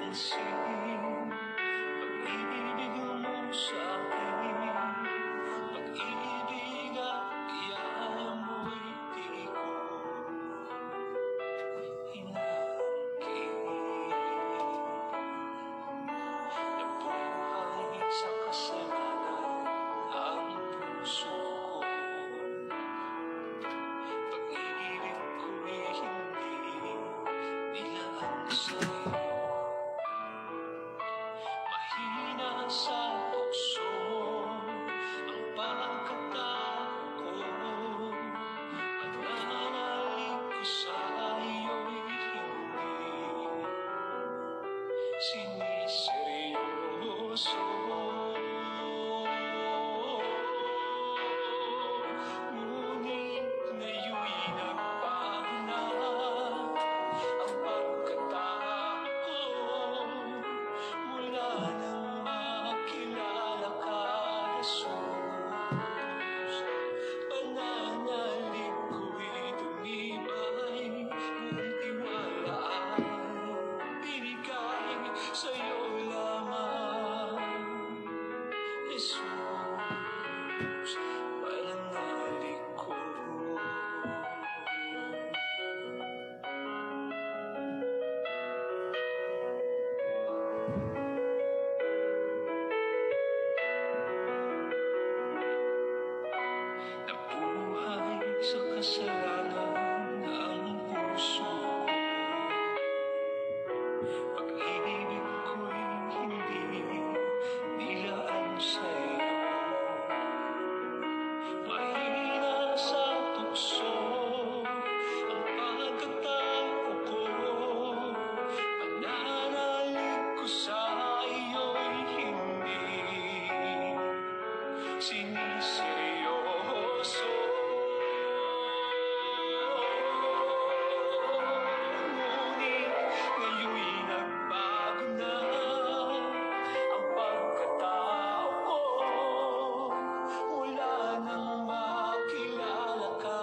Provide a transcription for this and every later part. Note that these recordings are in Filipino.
napansin pag-ibig mo sa akin, pag-ibig at iyaya mo'y di ko hinangkin. Nabuhay sa kasalanan ang puso ko, pag-ibig ko'y hindi nilaan sa'yo. Mahina sa tukso ang pagkatao ko, pananalig ko sa iyo'y hindi siniseryoso. Ngunit ngayon'y nagbago na ang pagkatao ko, mula nang makilala ka, Jesus. Pananalig ko'y tumibay, buong tiwala ay binigay sa'yo lamang, Jesus. Pananalig ko. Nabuhay sa kasalanan ang puso ko, pag-ibig ko'y hindi nilaan sa'yo. Mahina sa tukso ang pagkatao ko, pananalig ko sa iyo'y hindi siniseryoso. Ngunit ngayon'y nagbago na ang pagkatao ko, mula nang makilala ka,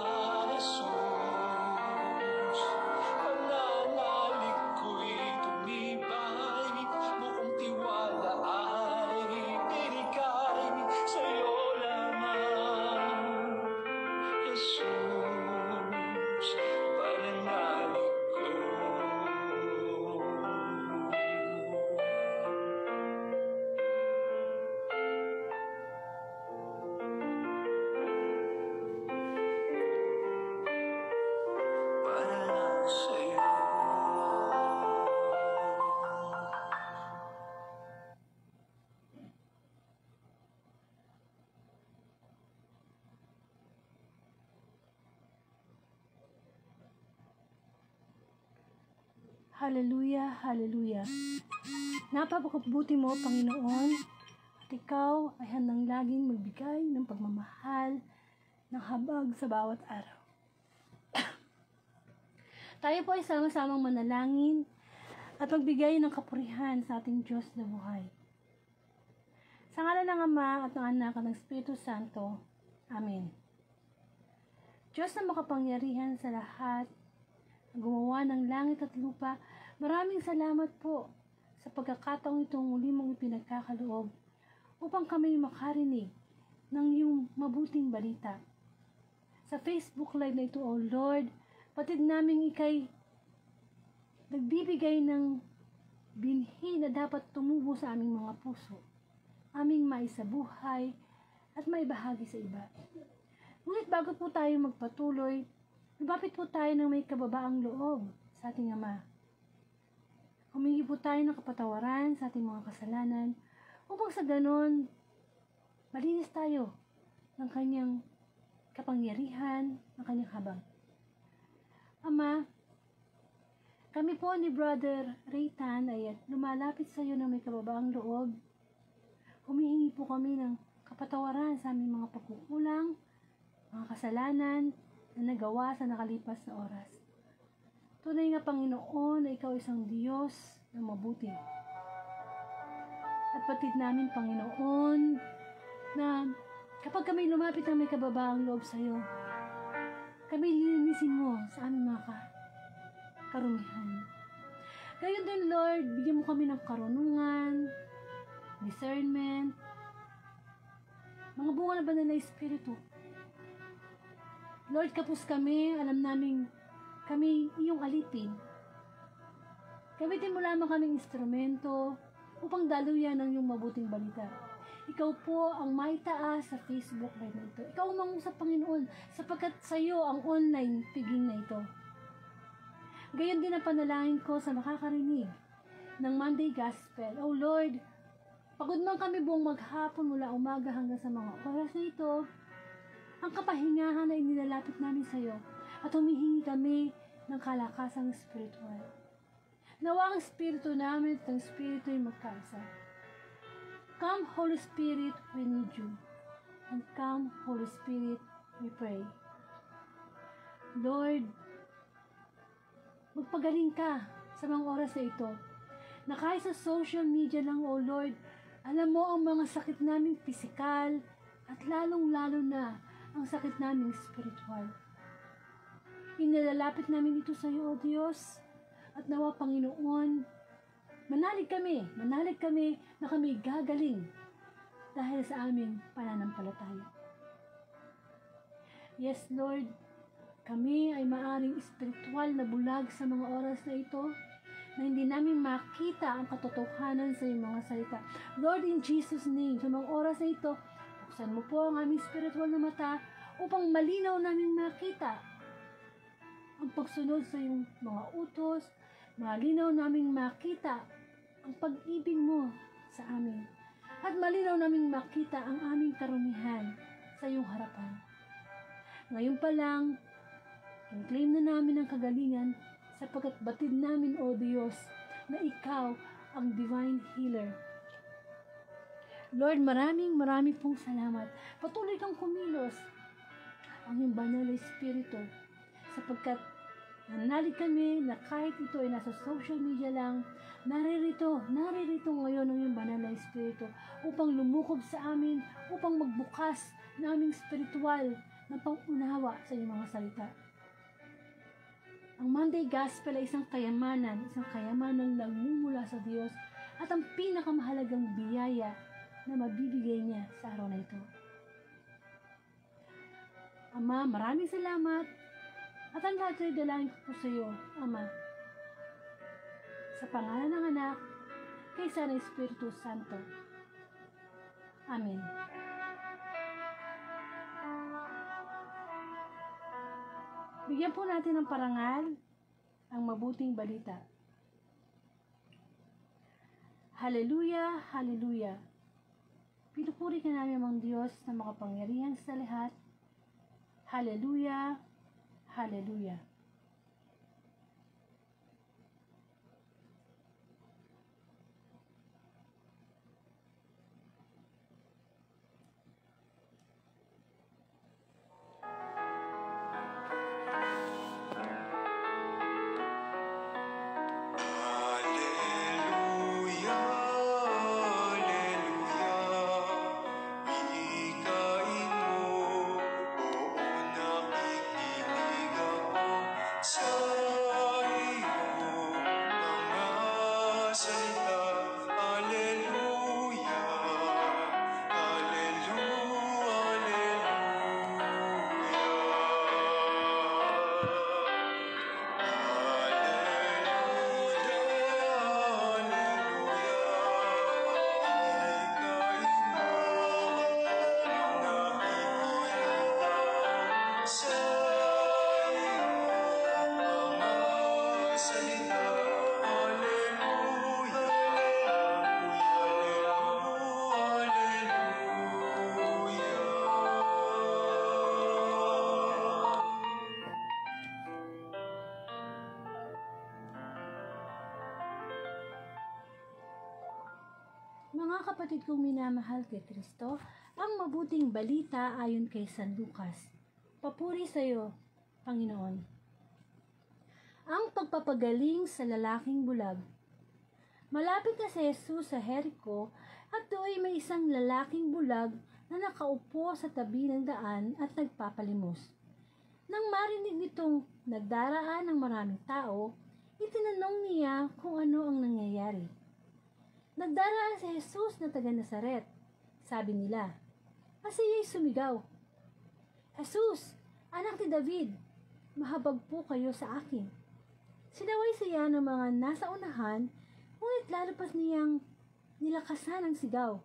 Jesus. Pananalig ko'y tumibay, buong tiwala ay binigay sa'yo lamang, Jesus. Pananalig ko. Para lang sa'yo. Hallelujah, hallelujah. Napakabuti mo, Panginoon, at ikaw ay handang laging magbigay ng pagmamahal, ng habag sa bawat araw. Tayo po ay sama-samang manalangin at magbigay ng kapurihan sa ating Diyos na buhay. Sa ngalan ng Ama at ng Anak at ng Espiritu Santo. Amen. Diyos na makapangyarihan sa lahat, gumawa ng langit at lupa, maraming salamat po sa pagkakataong itong muli mong ipinagkakaloob upang kami makarinig ng iyong mabuting balita. Sa Facebook Live na ito, O Lord, patid namin ikay nagbibigay ng binhi na dapat tumubo sa aming mga puso, aming maisabuhay at maibahagi sa iba. Ngunit bago po tayo magpatuloy, lumapit po tayo ng may kababaang loob sa ating Ama. Humingi po tayo ng kapatawaran sa ating mga kasalanan upang sa ganon, malinis tayo ng kanyang kapangyarihan, ng kanyang habag. Ama, kami po ni Brother Raytan ay lumalapit sa iyo ng may kababaang loob. Humihingi po kami ng kapatawaran sa aming mga pagkukulang, mga kasalanan na nagawa sa nakalipas na oras. Tunay nga, Panginoon, na ikaw isang Diyos na mabuti. At patid namin, Panginoon, na kapag kami lumapit ng may kababaang loob sa iyo, kami lilinisin mo sa aming mga karumihan. Gayon din, Lord, bigyan mo kami ng karunungan, discernment, mga bunga na banal na Espiritu. Lord, kapos kami, alam namin kami iyong alipin. Gamitin mo lamang kaming instrumento upang daluyan ang iyong mabuting balita. Ikaw po ang maitaas sa Facebook live na ito. Ikaw ang mangusap, Panginoon, sapagkat sa iyo ang online piging na ito. Gayon din ang panalangin ko sa makakarinig ng Monday Gospel. Oh Lord, pagod man kami buong maghapon mula umaga hanggang sa mga oras na ito, ang kapahingahan ay nilalapit namin sa iyo at humihingi kami ng kalakasang spiritual. Nawa ang spirito namin at ang spirito ay magkaisa. Come, Holy Spirit, we need you. And come, Holy Spirit, we pray. Lord, magpagaling ka sa mga oras na ito. Na kahit sa social media lang, O Lord, alam mo ang mga sakit naming pisikal at lalong-lalo na ang sakit naming spiritual. Inilalapit namin ito sa iyo, O Diyos, at nawa, Panginoon, manalig kami na kami gagaling dahil sa aming pananampalataya. Yes, Lord, kami ay maaring espiritual na bulag sa mga oras na ito na hindi namin makita ang katotohanan sa iyong mga salita. Lord, in Jesus' name, sa mga oras na ito, buksan mo po ang aming spiritual na mata upang malinaw namin makita ang pagsunod sa iyong mga utos, malinaw naming makita ang pag-ibig mo sa amin. At malinaw naming makita ang aming karumihan sa iyong harapan. Ngayon pa lang, claim na namin ang kagalingan sapagkat batid namin, O Diyos, na ikaw ang divine healer. Lord, maraming pong salamat. Patuloy kang kumilos ang iyong banal na Espiritu sapagkat nanalig kami na kahit ito ay nasa social media lang, naririto ngayon ang iyong banal na Espiritu upang lumukob sa amin, upang magbukas na aming spiritual na pangunawa sa iyong mga salita. Ang Monday Gospel ay isang kayamanan nagmumula sa Diyos at ang pinakamahalagang biyaya na mabibigay niya sa araw na ito. Ama, maraming salamat. At ang lahat ay dalangin ko po sa iyo, Ama, sa pangalan ng Anak, kaysa ng Espiritu Santo. Amen. Bigyan po natin ng parangal ang mabuting balita. Hallelujah, hallelujah. Pinupuri ka namin ang Diyos na makapangyarihan sa lahat. Hallelujah, hallelujah. Mga kapatid kong minamahal kay Kristo, ang mabuting balita ayon kay San Lucas. Papuri sa iyo, Panginoon. Ang pagpapagaling sa lalaking bulag. Malapit na si Jesus sa Jericho at doon may isang lalaking bulag na nakaupo sa tabi ng daan at nagpapalimos. Nang marinig nitong nagdaraan ng maraming tao, Itinanong niya kung ano ang nangyayari. Nagdaraan si Jesus na taga Nazaret. Sabi nila. At siya'y sumigaw. Jesus, anak ni David, mahabag po kayo sa akin. Sinaway siya ng mga nasa unahan, ngunit lalo pa niyang nilakasan ang sigaw.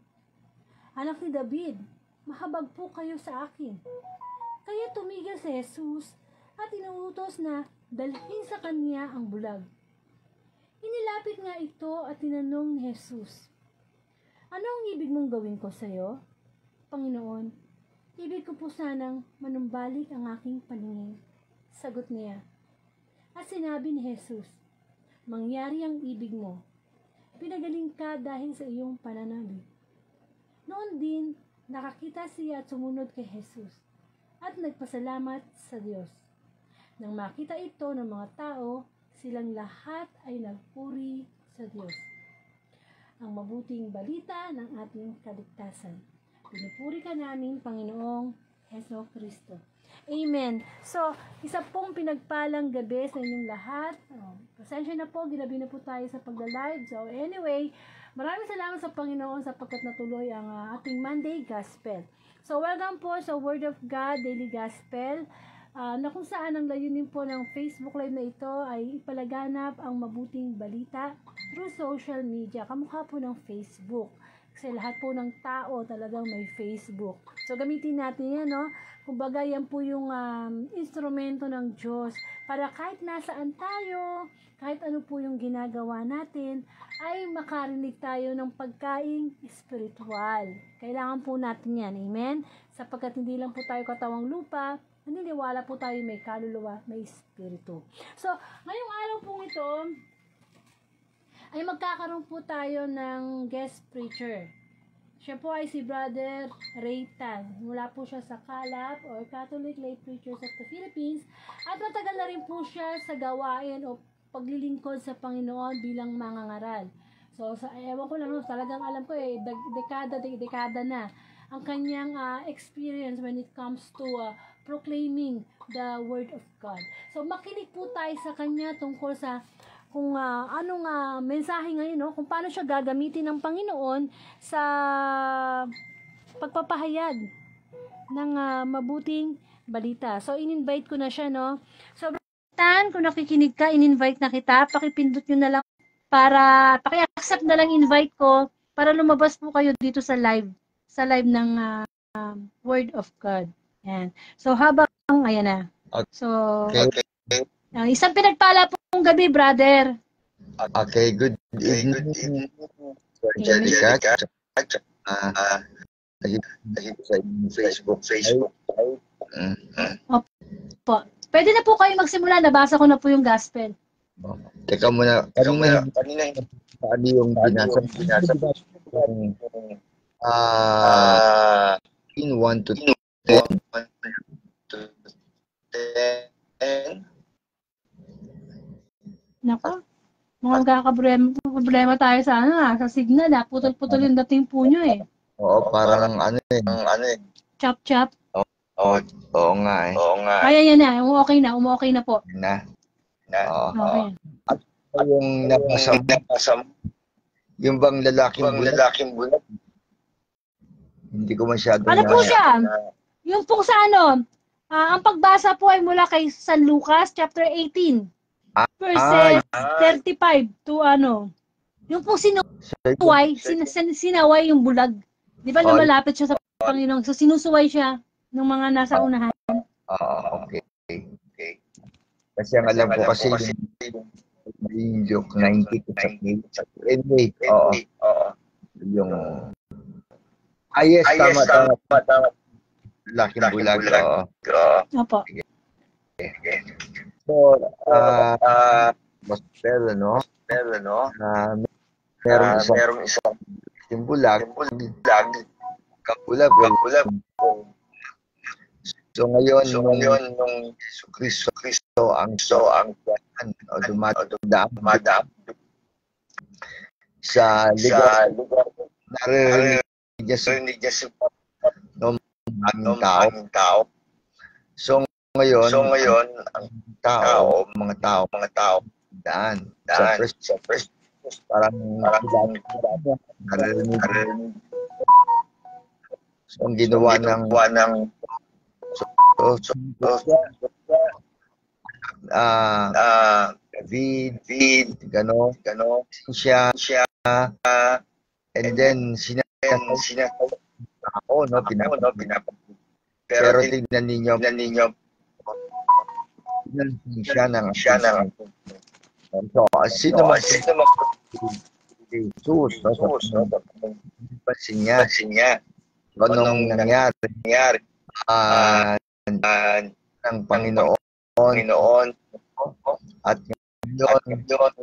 Anak ni David, mahabag po kayo sa akin. Kaya tumigil si Jesus at inuutos na dalhin sa kanya ang bulag. Inilapit nga ito at tinanong ni Jesus, ano ang ibig mong gawin ko sa iyo? Panginoon, ibig ko po sanang manumbalik ang aking paningin. Sagot niya. At sinabi ni Jesus, mangyari ang ibig mo. Pinagaling ka dahil sa iyong pananalig. Noon din, nakakita siya at sumunod kay Jesus at nagpasalamat sa Diyos. Nang makita ito ng mga tao, silang lahat ay nagpuri sa Diyos. Ang mabuting balita ng ating kaligtasan. Pinupuri ka namin, Panginoong Hesus Kristo. Amen. So, isa pong pinagpalang gabi sa inyong lahat. Pasensya na po, ginabi na po tayo sa pagla-live. So, anyway, maraming salamat sa Panginoon sapagkat natuloy ang ating Monday Gospel. So, welcome po sa Word of God Daily Gospel. Na kung saan ang layunin po ng Facebook Live na ito ay ipalaganap ang mabuting balita through social media, kamukha po ng Facebook. Kasi lahat po ng tao talagang may Facebook. So gamitin natin yan, no? Kumbaga yan po yung instrumento ng Diyos para kahit nasaan tayo, kahit ano po yung ginagawa natin, ay makarinig tayo ng pagkaing espiritual. Kailangan po natin yan, amen? Sapagkat hindi lang po tayo katawang lupa, naniniwala po tayo may kaluluwa, may espiritu. So, ngayong araw po ito, ay magkakaroon po tayo ng guest preacher. Siya po ay si Brother Ray Tan. Mula po siya sa CALAP or Catholic Lay Preachers of the Philippines. At matagal na rin po siya sa gawain o paglilingkod sa Panginoon bilang mangangaral. So, ewan ko lang, talagang alam ko dekada na ang kanyang experience when it comes to proclaiming the Word of God. So, makinig po tayo sa kanya tungkol sa kung anong mensahe ngayon, no? Kung paano siya gagamitin ng Panginoon sa pagpapahayag ng mabuting balita. So, in-invite ko na siya, no? So, Tan, kung nakikinig ka, in-invite na kita. Pakipindot nyo na lang para, paki-accept na lang invite ko para lumabas po kayo dito sa live ng Word of God. Yan. So, habang, ayan na. So, Okay. Isang pinagpala pong gabi, brother. Okay, good evening, Angelica. Naging sa Facebook. Opo. Pwede na po kayo magsimula. Nabasa ko na po yung gospel. Teka muna. Kanina ano yung binasa? In 1 to 10. Nako. Mga problema tayo sa sa signal. Putol-putol yung dating po nyo eh. Oo, parang ano eh. Chop-chop. Oo nga eh. Ay, yan na. Okay na po. Oo. Okay. At yung nabasa mo, yung bang lalaking bulag? Hindi ko masyado Ano po siya? Yung pong sa ano, ang pagbasa po ay mula kay San Lucas, chapter 18. Verses 35 to ano. Yung pong sinaway yung bulag. Di ba lumalapit siya sa Panginoon? So sinusuway siya ng mga nasa unahan. Okay. Kasi ang alam ko kasi yung joke 90 to 98. Anyway, oo. Yung yes, tama. Laking bulag. Opo. So, gospel, no? Merong isang yung bulag, kabulag. So ngayon nung Kristo ang dumadaan sa lugar naririnig niya sa mga tao. So ngayon ang mga tao daan. Daan. Sa Sa first, parang parang narinig. So, ang ginawa ng David, gano, siya, and then sinasawag ako, no, pero tingnan ninyo, siya ng so, sino man si Jesus, no, pansin niya, anong nangyari, ng Panginoon, at ngayon,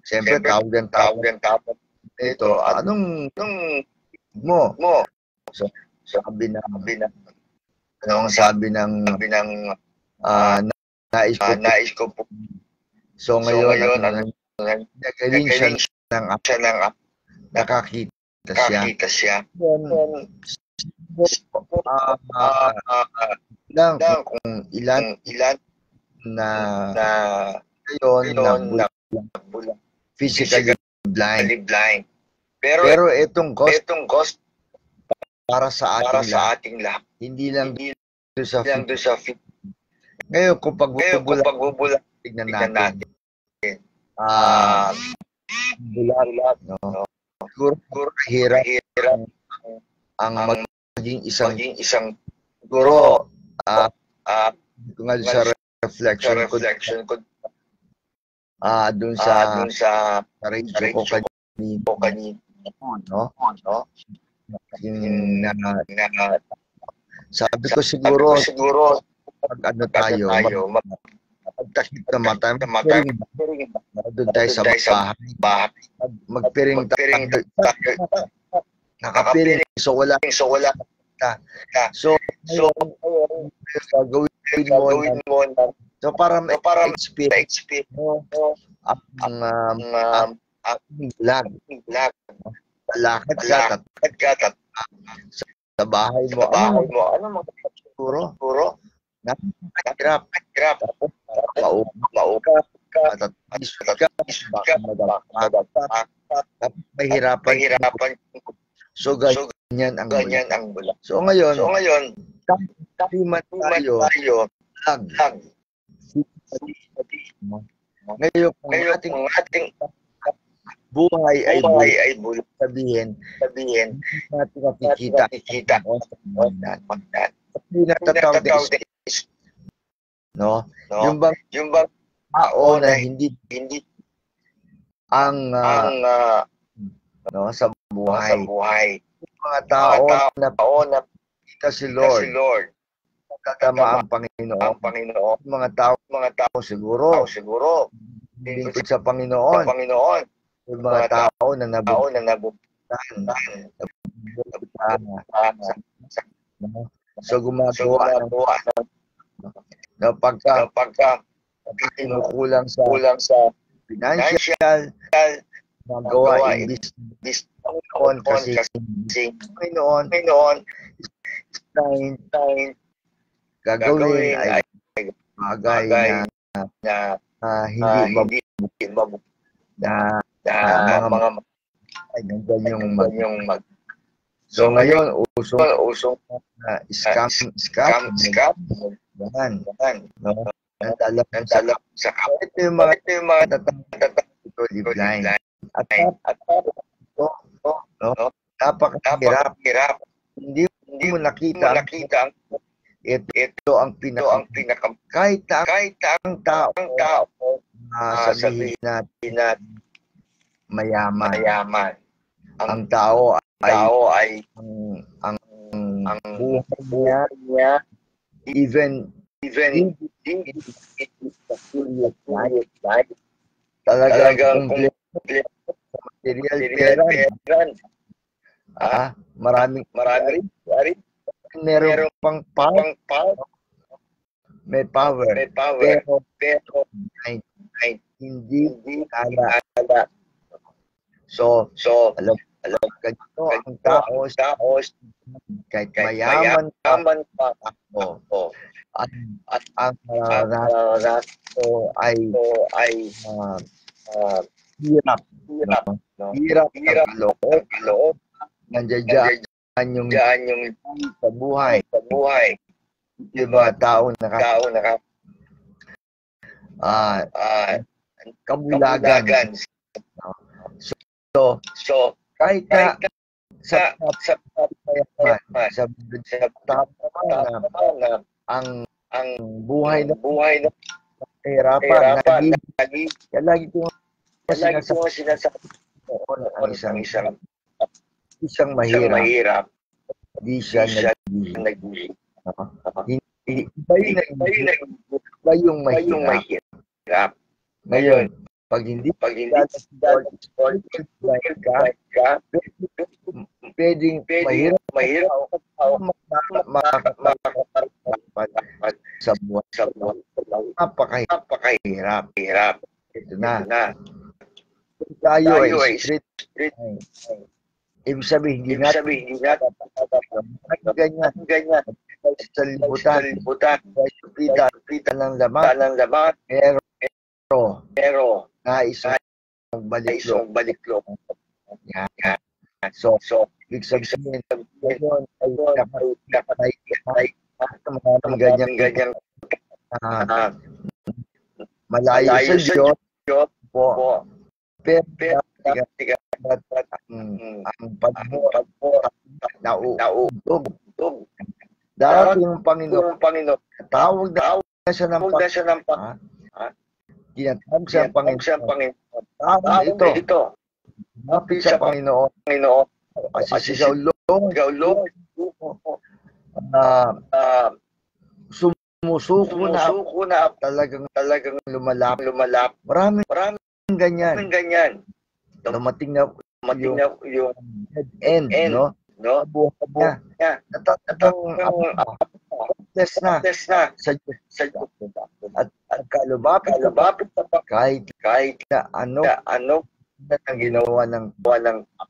siyempre, tawag ito, anong mo? So, sabi ng nais ko po. So, ngayon, nagkaroon siya ng nakakita siya. Lang kung ilan na ngayon na physically blind. Pero itong ghost para sa ating lahat. Hindi lang doon sa ngayon kung pagbubula tignan natin. Bulat, no? Siguro hirap ang maging isang siguro tungal sa reflection ko doon sa sarili ko kanina, no? Sabi ko siguro pag ano tayo pagtakip na mata doon tayo sa bahay magpiring tayo nakapiring so wala so gagawin mo so para ma-experience ang lag lakad ka sa bahay mo ano siguro napakahirap mauka mahirapan so ganyan ang bulag so ngayon man tayo lag ngayon kung ating buhay ay bulag sabihin natin nakikita natatawag no yung bang tao na hindi ang no sa buhay yung mga tao na kita si Lord tatama ang Panginoon mga tao siguro lingkod sa Panginoon yung mga tao na nabubutan so gumagawa ng pagka kinukulang sa financial magawa imbis Panginoon kasi Panginoon gagawin ay bagay na hindi mabuk na mga ay nandiyan yung so ngayon usong scam yan no nandalap sa ito yung mga ito blind at no napakahirap hindi mo nakita ito ang pinaka kahit ang tao sabihin natin mayaman ang tao ay ang buhay niya even talagang material pera maraming meron pang power may power pero hindi ala so alam ganito ang tao kahit mayaman pa ang naranasan ko ay hirap. No? Hirap ng kaloob. Nandiyan yung sa buhay. Yung mga tao kabulagan. So, kahit na sa ang buhay na kahirapan, kaya lagi ko sinasabi ang isang mahirap, hindi siya nag-iisip. Iba yung mahirap. Ngayon, pag hindi pwedeng mahirap sa buwan. Napakahirap. Ito na. Tayo ay street. Ibig sabihin, hindi natin ganyan. Sa libutan. Kita ng laman. Pero nais mong baliklog. Yan. So, ibig sabihin, ngayon ay ganyan malayo sa Diyos po. Pero ang pagmo nauugtog. Darating yung Panginoon, tawag na siya ng Panginoon. Tinatawag siya ng Panginoon. Tawag ito. Mapit sa Panginoon. Kasi siya ulong. Sumusuko na talagang lumalap. Maraming ganyan. Dumating na yung dead end, no? Buhay niya. Test na sa at kalubapit kahit na ano ang ginawa ng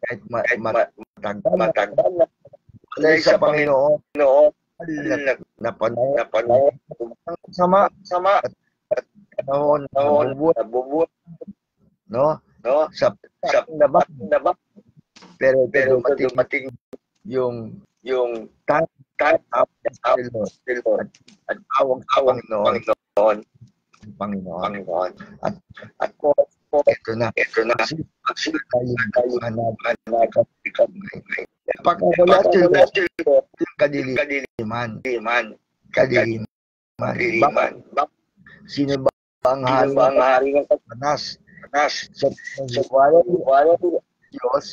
kahit matagal na sa Panginoon napanaw sama at panahon nabubuhat no sa labak pero dumating yung at tawag Panginoon at ito na pagkawala yung kadiliman sino ba ang hari ng Satanas sa wala Diyos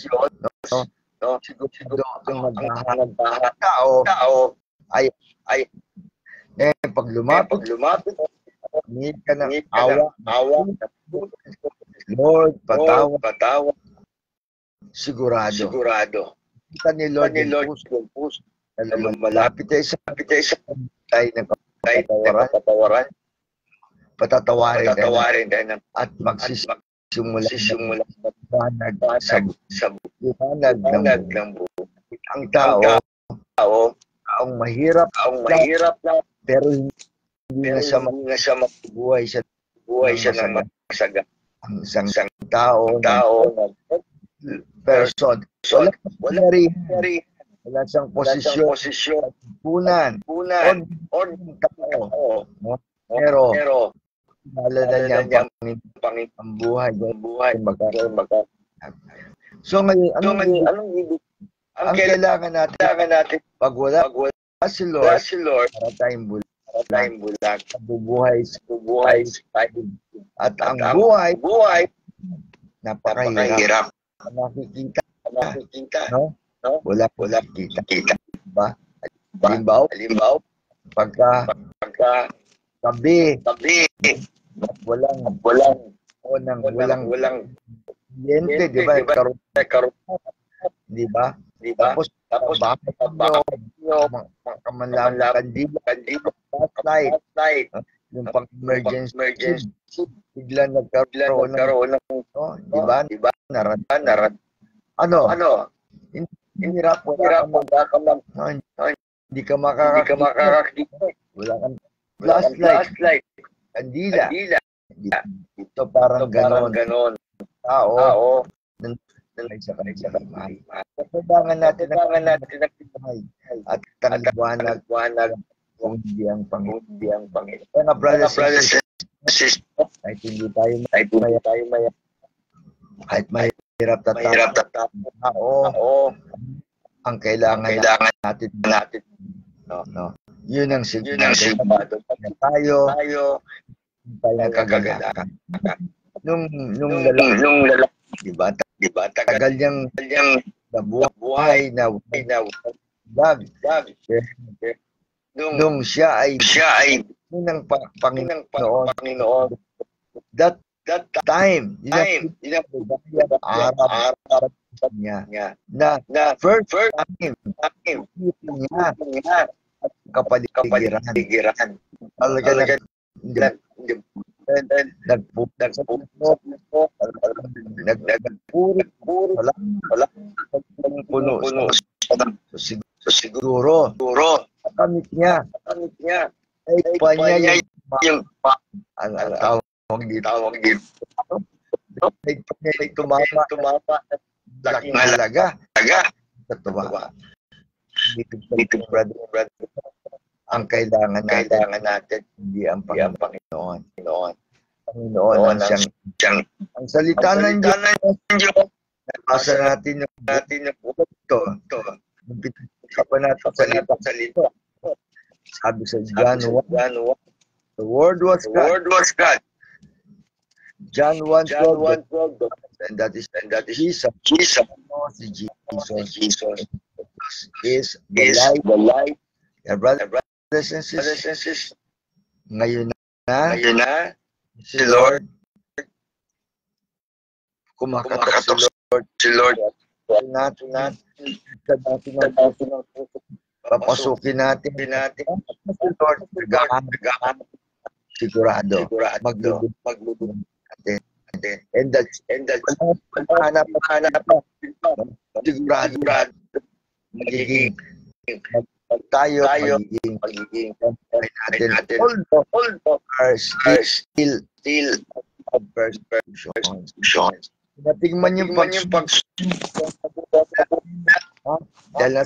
no siguro yung maghahanap tao ay pag lumapit need ka ng awa Lord patawad sigurado kita ni Lord yung puso malapit tayo sa tayo ng kapatawaran patatawarin at magsisimula sa liwanag ng buhay. Ang taong mahirap lang pero hindi na siya buhay siya ng masaga. Ang isang tao person wala siyang posisyon punan tao pero nalala niya ang buhay so ngayon anong ibig ang kailangan natin pag wala si Lord para tayong bulag bubuhay at ang buhay napakahirap nakikita no wala kita diba halimbawa pagka tabi walang kliyente diba diba tapos kamanlang kandila flashlight yung pang emergency bigla nagkaroon ng diba naran hirap hindi ka makakakita wala kang flashlight, kandila. Ito parang ganon. Tao, nanay sa kanila. Kailangan natin ang at ang liwanag kung hindi ang Panginoon. Mga brothers and sisters, kahit hindi tayo maya, kahit mahirap tao, ang kailangan natin. No. Yun ang sigurado. Tayo nagkagalakan. Nung lalaki, diba? Tagal niyang nabuhay na vlog. Nung siya ay ng Panginoon. That time, araw niya na first time niya kapaligiran. Talaga wala puno. So siguro kamit niya ay pa niya yung ang tawag dito ay tumama laking halaga sa tuwa. Dito brother, ang kailangan natin hindi ang Panginoon. Panginoon ang siyang ang salita ng Diyos. Nabasa natin yung ito. Kapan natin salita. Sabi sa John 1, the Word was God. John 1:12, and that is Jesus. Jesus is the light. Yeah, brothers and sisters, ngayon na si Lord, kumakatok si Lord, natin papasukin natin si Lord, sigurado, maglulubog natin. And that's hanap sigurado, magiging tayo magiging natin. Although are still versions. Natingman yung pag dala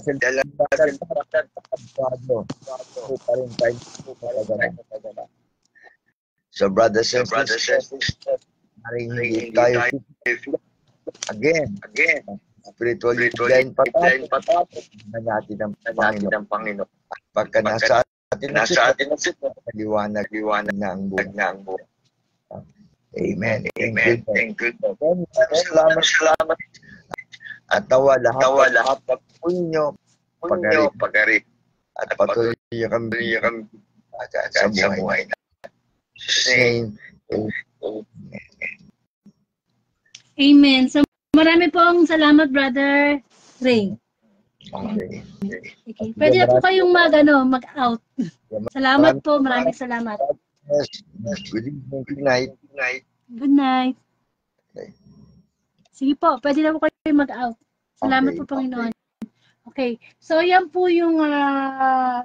so brothers and sisters, hindi tayo again spiritually blind pa natin ang Panginoon. Pagka nasa atin ang liwanag na ang buhay. Amen. Thank you. Salamat. At tawa lahat punyo pagari at patuloy kami sa buhay na. Amen. So marami pong salamat, Brother Ray. Okay. Pwede na po kayong mag-out. Salamat po. Maraming salamat. Good evening. Good night. Good night. Sige po. Pwede na po kayong mag-out. Salamat po, Panginoon. Okay. So, yan po yung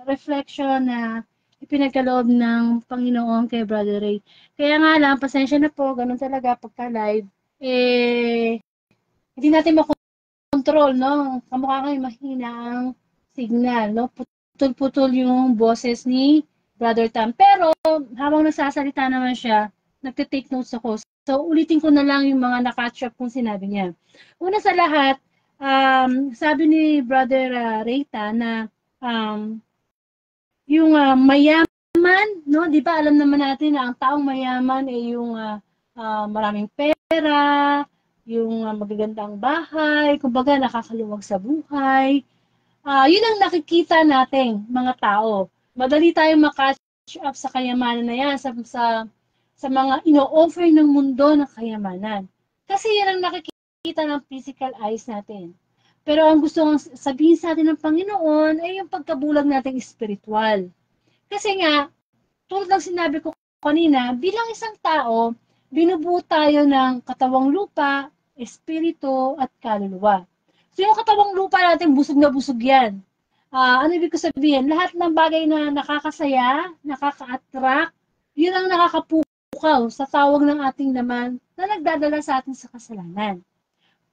reflection na ipinagkaloob ng Panginoon kay Brother Ray. Kaya nga lang, pasensya na po. Ganun talaga pagka-live. Hindi natin makontrol, no? Kamukha kayo mahina ang signal, no? Putol-putol yung boses ni Brother Tam. Pero, habang nasasalita naman siya, nagte-take notes ako. So, ulitin ko na lang yung mga na-catch up kung sinabi niya. Una sa lahat, sabi ni Brother Rayta na yung mayaman, no? Di ba alam naman natin na ang taong mayaman ay yung maraming pera, yung magagandang bahay, kumbaga nakakaluwag sa buhay. Yun ang nakikita nating mga tao. Madali tayong makatch up sa kayamanan na yan, sa mga ino-offer ng mundo ng kayamanan. Kasi yan ang nakikita ng physical eyes natin. Pero ang gusto kong sabihin sa atin ng Panginoon ay yung pagkabulag nating spiritual. Kasi nga, tulad ng sinabi ko kanina, bilang isang tao, binubuo tayo ng katawang lupa, espiritu, at kaluluwa. So yung katawang lupa natin, busog na busog yan. Ano ibig ko sabihin? Lahat ng bagay na nakakasaya, nakaka-attract, yun ang nakakapukaw sa tawag ng ating laman na nagdadala sa atin sa kasalanan.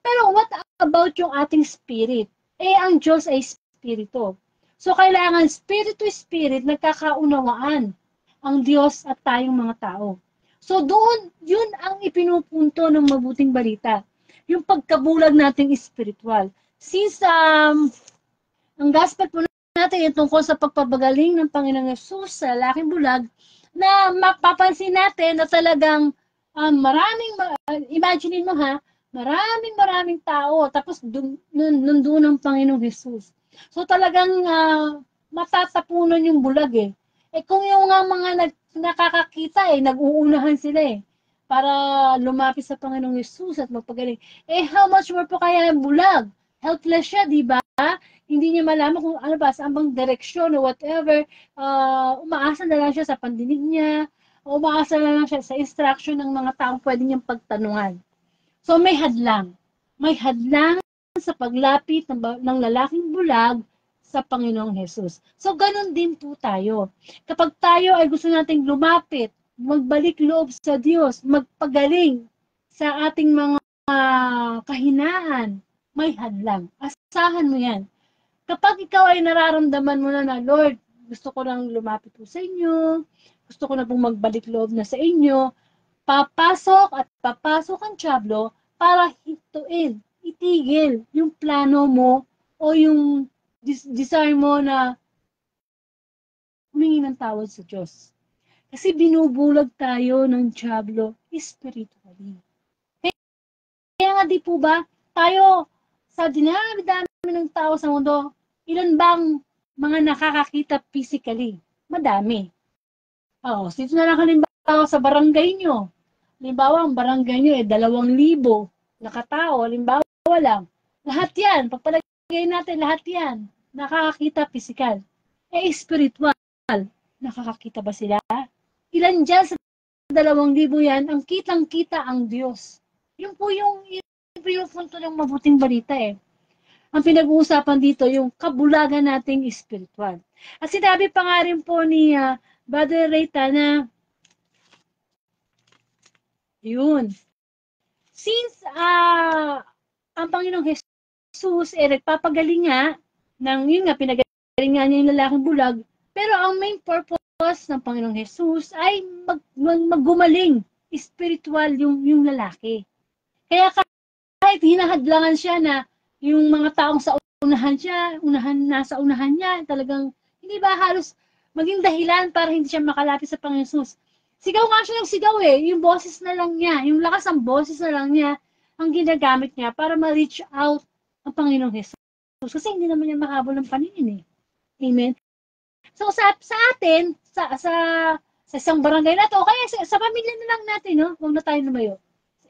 Pero what about yung ating spirit? Ang Diyos ay spirito. So, kailangan spirit to spirit, nagkakaunawaan ang Diyos at tayong mga tao. So, doon, yun ang ipinupunto ng mabuting balita. Yung pagkabulag nating spiritual. Since ang gospel po natin yung tungkol sa pagpapagaling ng Panginoong Yesus sa lalaking bulag, na mapapansin natin na talagang imagine mo maraming tao, tapos nandun ang Panginoong Yesus. So talagang matatapunan yung bulag eh. Kung yung mga nakakakita nag-uunahan sila para lumapit sa Panginoong Yesus at magpagaling. How much more po kaya yung bulag? Helpless siya, di ba? Hindi niya malaman kung ano ba, saan bang direksyon o whatever. Umaasa na lang siya sa pandinig niya, o umaasa na lang siya sa instruction ng mga taong pwede niyang pagtanungan. So may hadlang. May hadlang sa paglapit ng lalaking bulag sa Panginoong Hesus. So ganun din po tayo. Kapag tayo ay gusto nating lumapit, magbalik loob sa Diyos, magpagaling sa ating mga kahinaan, may hadlang. Asahan mo yan. Kapag ikaw ay nararamdaman mo na, Lord, gusto ko nang lumapit po sa inyo, gusto ko na pong magbalik loob na sa inyo, papasok ang dyablo para hituin, itigil yung plano mo o yung desire mo na humingi ng tawad sa Diyos. Kasi binubulag tayo ng dyablo spiritually. Kaya nga di po ba, tayo sa dinami-dami ng tao sa mundo, ilan bang mga nakakakita physically? Madami. Dito na lang halimbawa sa barangay nyo. Halimbawa, ang barangay nyo 2,000 nakatao. Halimbawa lang. Lahat yan, pagpalagay natin, lahat yan, nakakakita physical. Spiritual, nakakakita ba sila? Ilan dyan sa 2,000 yan, ang kitang-kita ang Diyos. Yun po yung punto ng mabuting balita Ang pinag-uusapan dito, yung kabulagan nating spiritual. At sinabi pa nga rin po ni Brother Rita na yun. Since ang Panginoong Jesus nagpapagaling nga yun nga, pinagaling nga niya yung lalaking bulag, pero ang main purpose ng Panginoong Jesus ay maggumaling spiritual yung lalaki. Kaya kahit hinahadlangan siya na yung mga taong sa nasa unahan niya, talagang hindi ba halos maging dahilan para hindi siya makalapit sa Panginoong Jesus. Sigaw nga siya ng sigaw yung boses na lang niya, yung lakas ng boses na lang niya, ang ginagamit niya para ma-reach out ang Panginoong Jesus. Kasi hindi naman niya mahabol ng paningin Amen? So sa atin, sa isang barangay na to, kaya sa pamilya na lang natin, huwag na tayo lumayo.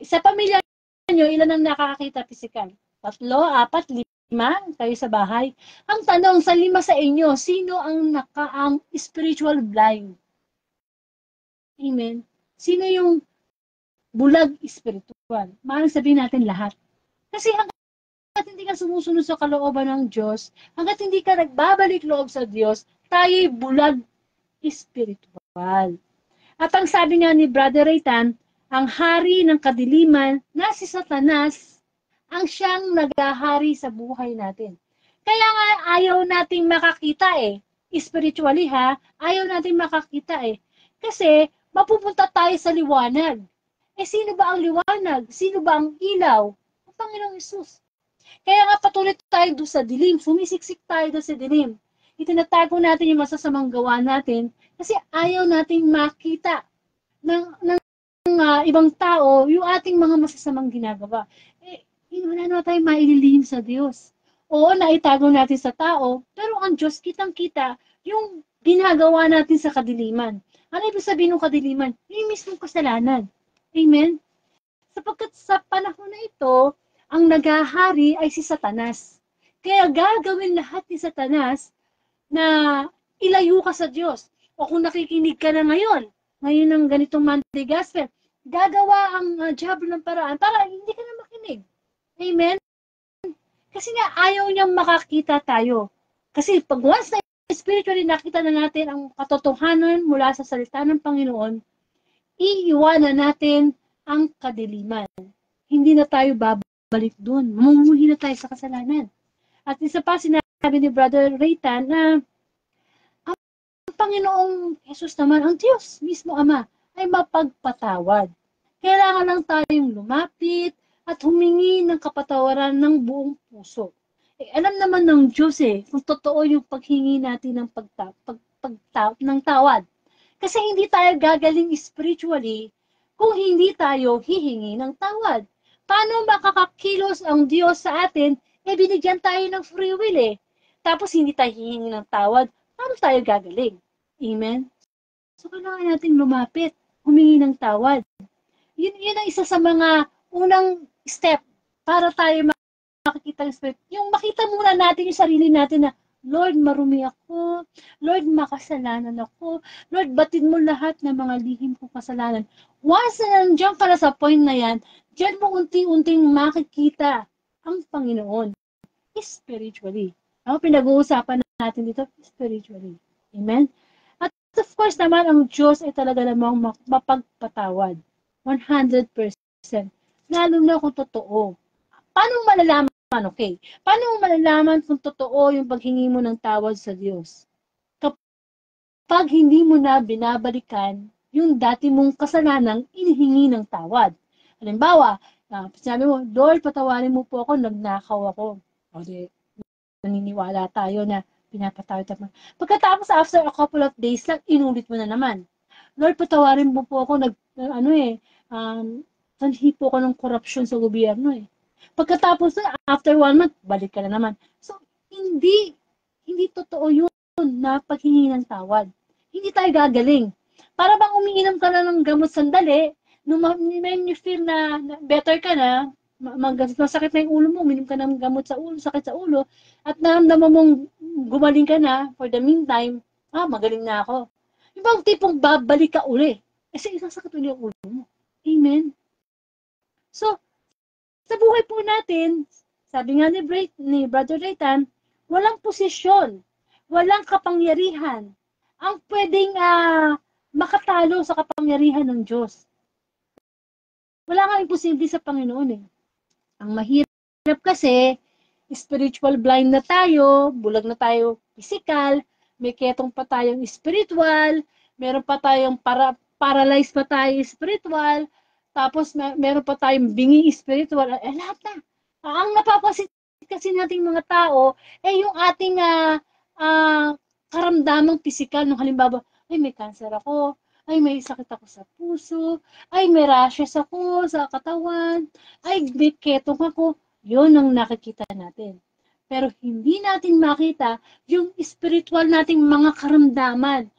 Sa pamilya nyo, ilan ang nakakakita physical? 3, 4, 5 kayo sa bahay. Ang tanong, sa 5 sa inyo, sino ang spiritual blind? Amen. Sino yung bulag spiritual? Maaaring sabihin natin lahat. Kasi hanggat hindi ka sumusunod sa kalooban ng Diyos, hanggat hindi ka nagbabalik loob sa Diyos, tayo'y bulag spiritual. At ang sabi nga ni Brother Raytan, ang hari ng kadiliman na si Satanas ang siyang naghahari sa buhay natin. Kaya nga ayaw nating makakita spiritually ayaw nating makakita Kasi mapupunta tayo sa liwanag. Sino ba ang liwanag? Sino ba ang ilaw? Ang Panginoong Hesus. Kaya nga patuloy tayo doon sa dilim. Sumisiksik tayo doon sa dilim. Itinatago natin yung masasamang gawa natin kasi ayaw nating makita ng ibang tao yung ating mga masasamang ginagawa. Wala na tayo maililihim sa Diyos. Oo, naitago natin sa tao, pero ang Diyos kitang-kita yung ginagawa natin sa kadiliman. Ano ibig sabihin ng kadiliman? Yung mismong kasalanan. Amen? Sapagkat sa panahon na ito, ang naghahari ay si Satanas. Kaya gagawin lahat ni Satanas na ilayo ka sa Diyos. O kung nakikinig ka na ngayon ng ganitong Monday Gospel, gagawa ang dyablo ng paraan para hindi ka na makinig. Amen? Kasi nga ayaw niyang makakita tayo. Kasi pag once na spiritually nakita na natin ang katotohanan mula sa salita ng Panginoon, iiwanan natin ang kadiliman. Hindi na tayo babalik doon. Mamumuhi na tayo sa kasalanan. At isa pa sinabi ni Brother Raytan na ang Panginoong Jesus naman, ang Diyos mismo Ama, ay mapagpatawad. Kailangan lang tayong lumapit at humingi ng kapatawaran ng buong puso. Alam naman ng Diyos kung totoo yung paghingi natin ng ng tawad. Kasi hindi tayo gagaling spiritually kung hindi tayo hihingi ng tawad. Paano makakakilos ang Diyos sa atin? Binigyan tayo ng free will Tapos hindi tayo hihingi ng tawad. Paano tayo gagaling? Amen? So kailangan natin lumapit, humingi ng tawad. Yun ang isa sa mga unang step para tayo makikita ng Spirit. Yung makita muna natin yung sarili natin na, Lord, marumi ako. Lord, makasalanan ako. Lord, batid mo lahat ng mga lihim kong kasalanan. Once na nandiyan ka na sa point na yan, diyan mo unti-unting makikita ang Panginoon spiritually. Pinag-uusapan natin dito spiritually. Amen? At of course naman, ang Diyos ay talaga namang mapagpatawad. 100%. Lalo na kung totoo. Paano malalaman? Okay. Paano mo malalaman kung totoo yung paghingi mo ng tawad sa Diyos? Kapag hindi mo na binabalikan yung dati mong kasalanang inihingi ng tawad. Halimbawa, sabi mo, Lord, patawarin mo po ako, nagnakaw ako. O di, naniniwala tayo na pinapatawad tayo. Pagkatapos, after a couple of days lang, inulit mo na naman. Lord, patawarin mo po ako, sanhi po ako ng korupsyon sa gobyerno Pagkatapos, after 1 month, balik ka na naman. So, hindi totoo yun na paghingi ng tawad. Hindi tayo gagaling. Para bang umiinom ka na ng gamot sandali, when you feel na better ka na, masakit na yung ulo mo, uminom ka ng gamot sa ulo, sakit sa ulo, at naramdaman mong gumaling ka na, for the meantime, magaling na ako. Yung bang tipong babalik ka uli. Kasi isasakit ulit yung ulo mo. Amen? So, sa buhay po natin, sabi nga ni Brother Raytan, walang posisyon, walang kapangyarihan ang pwedeng makatalo sa kapangyarihan ng Diyos. Wala nga imposible sa Panginoon Ang mahirap kasi, spiritual blind na tayo, bulag na tayo physical, may ketong pa tayong spiritual, meron pa tayong paralyzed pa tayo spiritual, tapos meron pa tayong bingi spiritual, lahat na. Ang napapasit kasi nating mga tao, yung ating karamdamang physical, nung halimbawa, may cancer ako, may sakit ako sa puso, may rashes ako sa katawan, may ketong ako, yun ang nakikita natin. Pero hindi natin makita yung spiritual nating mga karamdaman.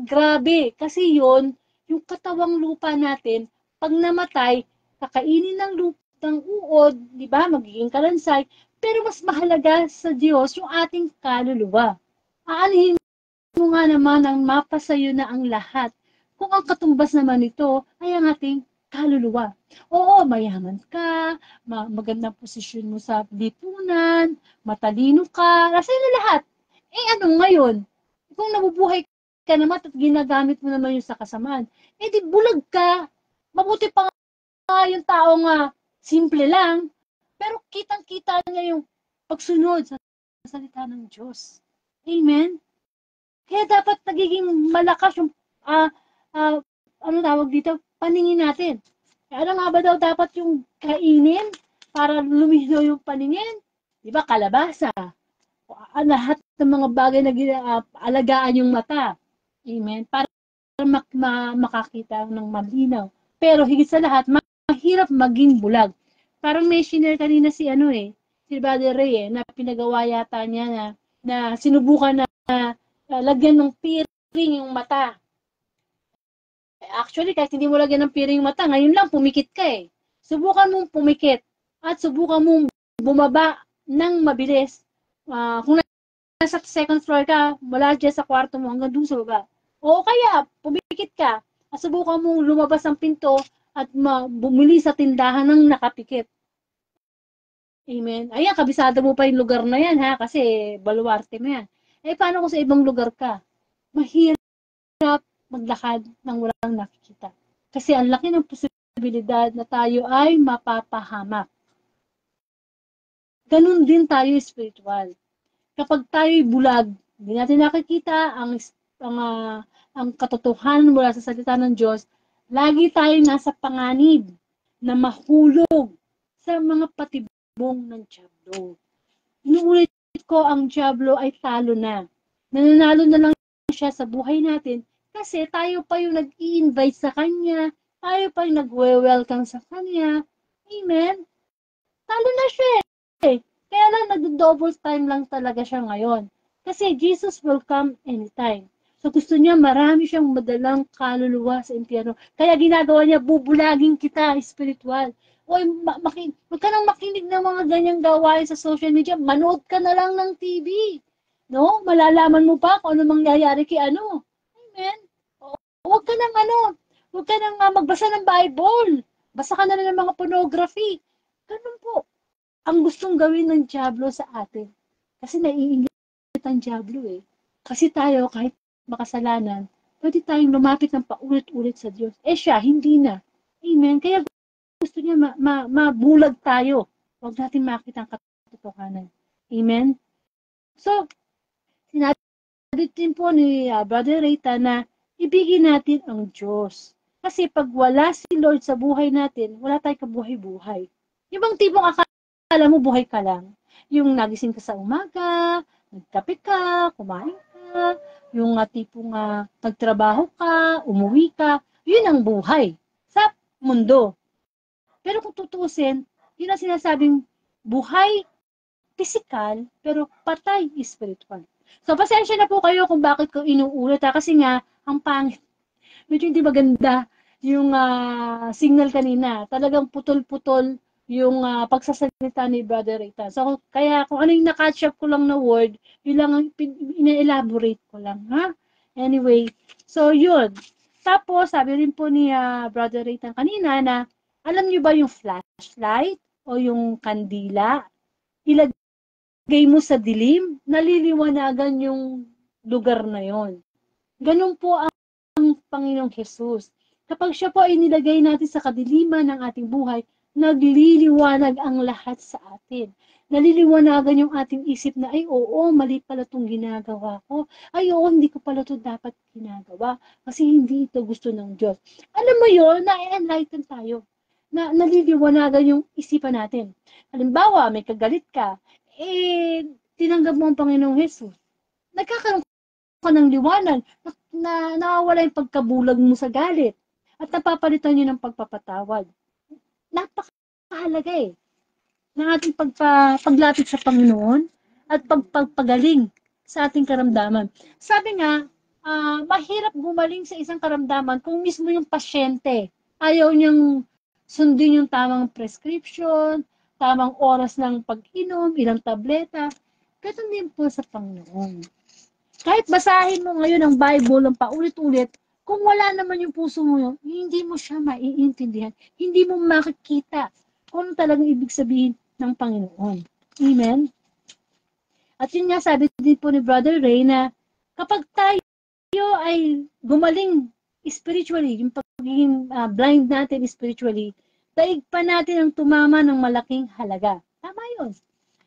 Grabe, kasi yun, yung katawang lupa natin, pag namatay, kakainin ng lupang uod, di ba, magiging kalansay, pero mas mahalaga sa Diyos yung ating kaluluwa. Aanhin mo nga naman ang mapasayo na ang lahat. Kung ang katumbas naman nito ay ang ating kaluluwa. Oo, mayaman ka, magandang posisyon mo sa lipunan, matalino ka, nasa na lahat. Ano ngayon? Kung nabubuhay ka naman at ginagamit mo naman yung sa kasamaan, di bulag ka. Mabuti pa nga yung taong simple lang, pero kitang-kita niya yung pagsunod sa salita ng Diyos. Amen? Kaya dapat nagiging malakas yung, tawag dito, paningin natin. Ano nga ba daw dapat yung kainin para lumino yung paningin? Di ba, kalabasa. Lahat ng mga bagay na alagaan yung mata. Amen? Para makakita ng malinaw. Pero higit sa lahat, mahirap maging bulag. Parang may shiner kanina si Brother Ray na pinagawa yata niya na sinubukan na lagyan ng piring yung mata. Actually, kahit hindi mo lagyan ng piring yung mata, ngayon lang pumikit ka Subukan mong pumikit at subukan mong bumaba ng mabilis. Kung nasa second floor ka, mula dyan sa kwarto mo hanggang dun sa baba. O kaya, pumikit ka at subukan mong lumabas ang pinto at bumili sa tindahan ng nakapikit. Amen. Ayan, kabisado mo pa yung lugar na yan, ha? Kasi baluarte mo yan. Eh, paano kung sa ibang lugar ka? Mahirap maglakad nang walang nakikita. Kasi ang laki ng posibilidad na tayo ay mapapahamak. Ganun din tayo spiritual. Kapag tayo'y bulag, hindi natin nakikita ang katotohanan mula sa salita ng Diyos, lagi tayong nasa panganib na mahulog sa mga patibong ng Diablo. Inuulit ko, ang Diablo ay talo na. Nananalo na lang siya sa buhay natin kasi tayo pa yung nag-i-invite sa kanya, tayo pa yung nag-welcome sa kanya. Amen? Talo na siya eh. Kaya lang nag-double time lang talaga siya ngayon. Kasi Jesus will come anytime. So gusto niya marami siyang madalang kaluluwa sa impyerno. Kaya ginagawa niya, bubulagin kita, spiritual. Oy, wag ka nang makinig ng mga ganyang gawain sa social media. Manood ka na lang ng TV. No? Malalaman mo pa kung ano mangyayari kay ano. Amen? Huwag ka nang huwag ka nang magbasa ng Bible. Basa ka na lang ng mga pornography. Ganun po ang gustong gawin ng Diablo sa atin. Kasi naiinggit ang Diablo eh. Kasi tayo, kahit makasalanan, pwede tayong lumapit ng paulit-ulit sa Diyos. Eh siya, hindi na. Amen. Kaya gusto niya mabulag tayo. Huwag natin makita ang katotohanan. Amen. So, sinabi din po ni Brother Rita na ibigin natin ang Diyos. Kasi pag wala si Lord sa buhay natin, wala tayong kabuhay-buhay. Yung bang tipong akala mo buhay ka lang. Yung nagising ka sa umaga, nagkape ka, kumain ka, yung tipong nagtrabaho ka, umuwi ka, yun ang buhay sa mundo. Pero kung tutuusin, yun ang sinasabing buhay physical, pero patay spiritual. So, pasensya na po kayo kung bakit ko inuulit kasi nga, ang pangit. Medyo hindi maganda yung signal kanina. Talagang putol-putol yung pagsasalita ni Brother Rita. So, kaya kung ano yung na-catch up ko lang na word, yun lang ang ina-elaborate ko lang, ha? Anyway, so yun. Tapos, sabi rin po ni Brother Rita kanina na, alam niyo ba yung flashlight o yung kandila? Ilagay mo sa dilim, naliliwanagan yung lugar na yon. Ganun po ang Panginoong Jesus. Kapag siya po ay nilagay natin sa kadiliman ng ating buhay, nagliliwanag ang lahat sa atin. Naliliwanagan yung ating isip na, ay oo, mali pala itong ginagawa ko. Ay oo, hindi ko pala ito dapat ginagawa. Kasi hindi ito gusto ng Diyos. Alam mo yun, na-enlighten tayo. Naliliwanagan yung isipan natin. Halimbawa, may kagalit ka, tinanggap mo ang Panginoong Jesus. Nagkakaroon ka ng liwanag, nawawala yung pagkabulag mo sa galit at napapalitan nyo ng pagpapatawad. Napakahalaga ng ating paglapit sa Panginoon at pagpagaling sa ating karamdaman. Sabi nga, mahirap gumaling sa isang karamdaman kung mismo yung pasyente ayaw niyang sundin yung tamang prescription, tamang oras ng pag-inom, ilang tableta. Ganun din po sa Panginoon. Kahit basahin mo ngayon ang Bible ng paulit-ulit, kung wala naman yung puso mo, hindi mo siya maiintindihan. Hindi mo makikita kung ano talagang ibig sabihin ng Panginoon. Amen? At yun nga, sabi din po ni Brother Ray na kapag tayo ay gumaling spiritually, yung pagiging blind natin spiritually, daig pa natin ang tumama ng malaking halaga. Tama yun.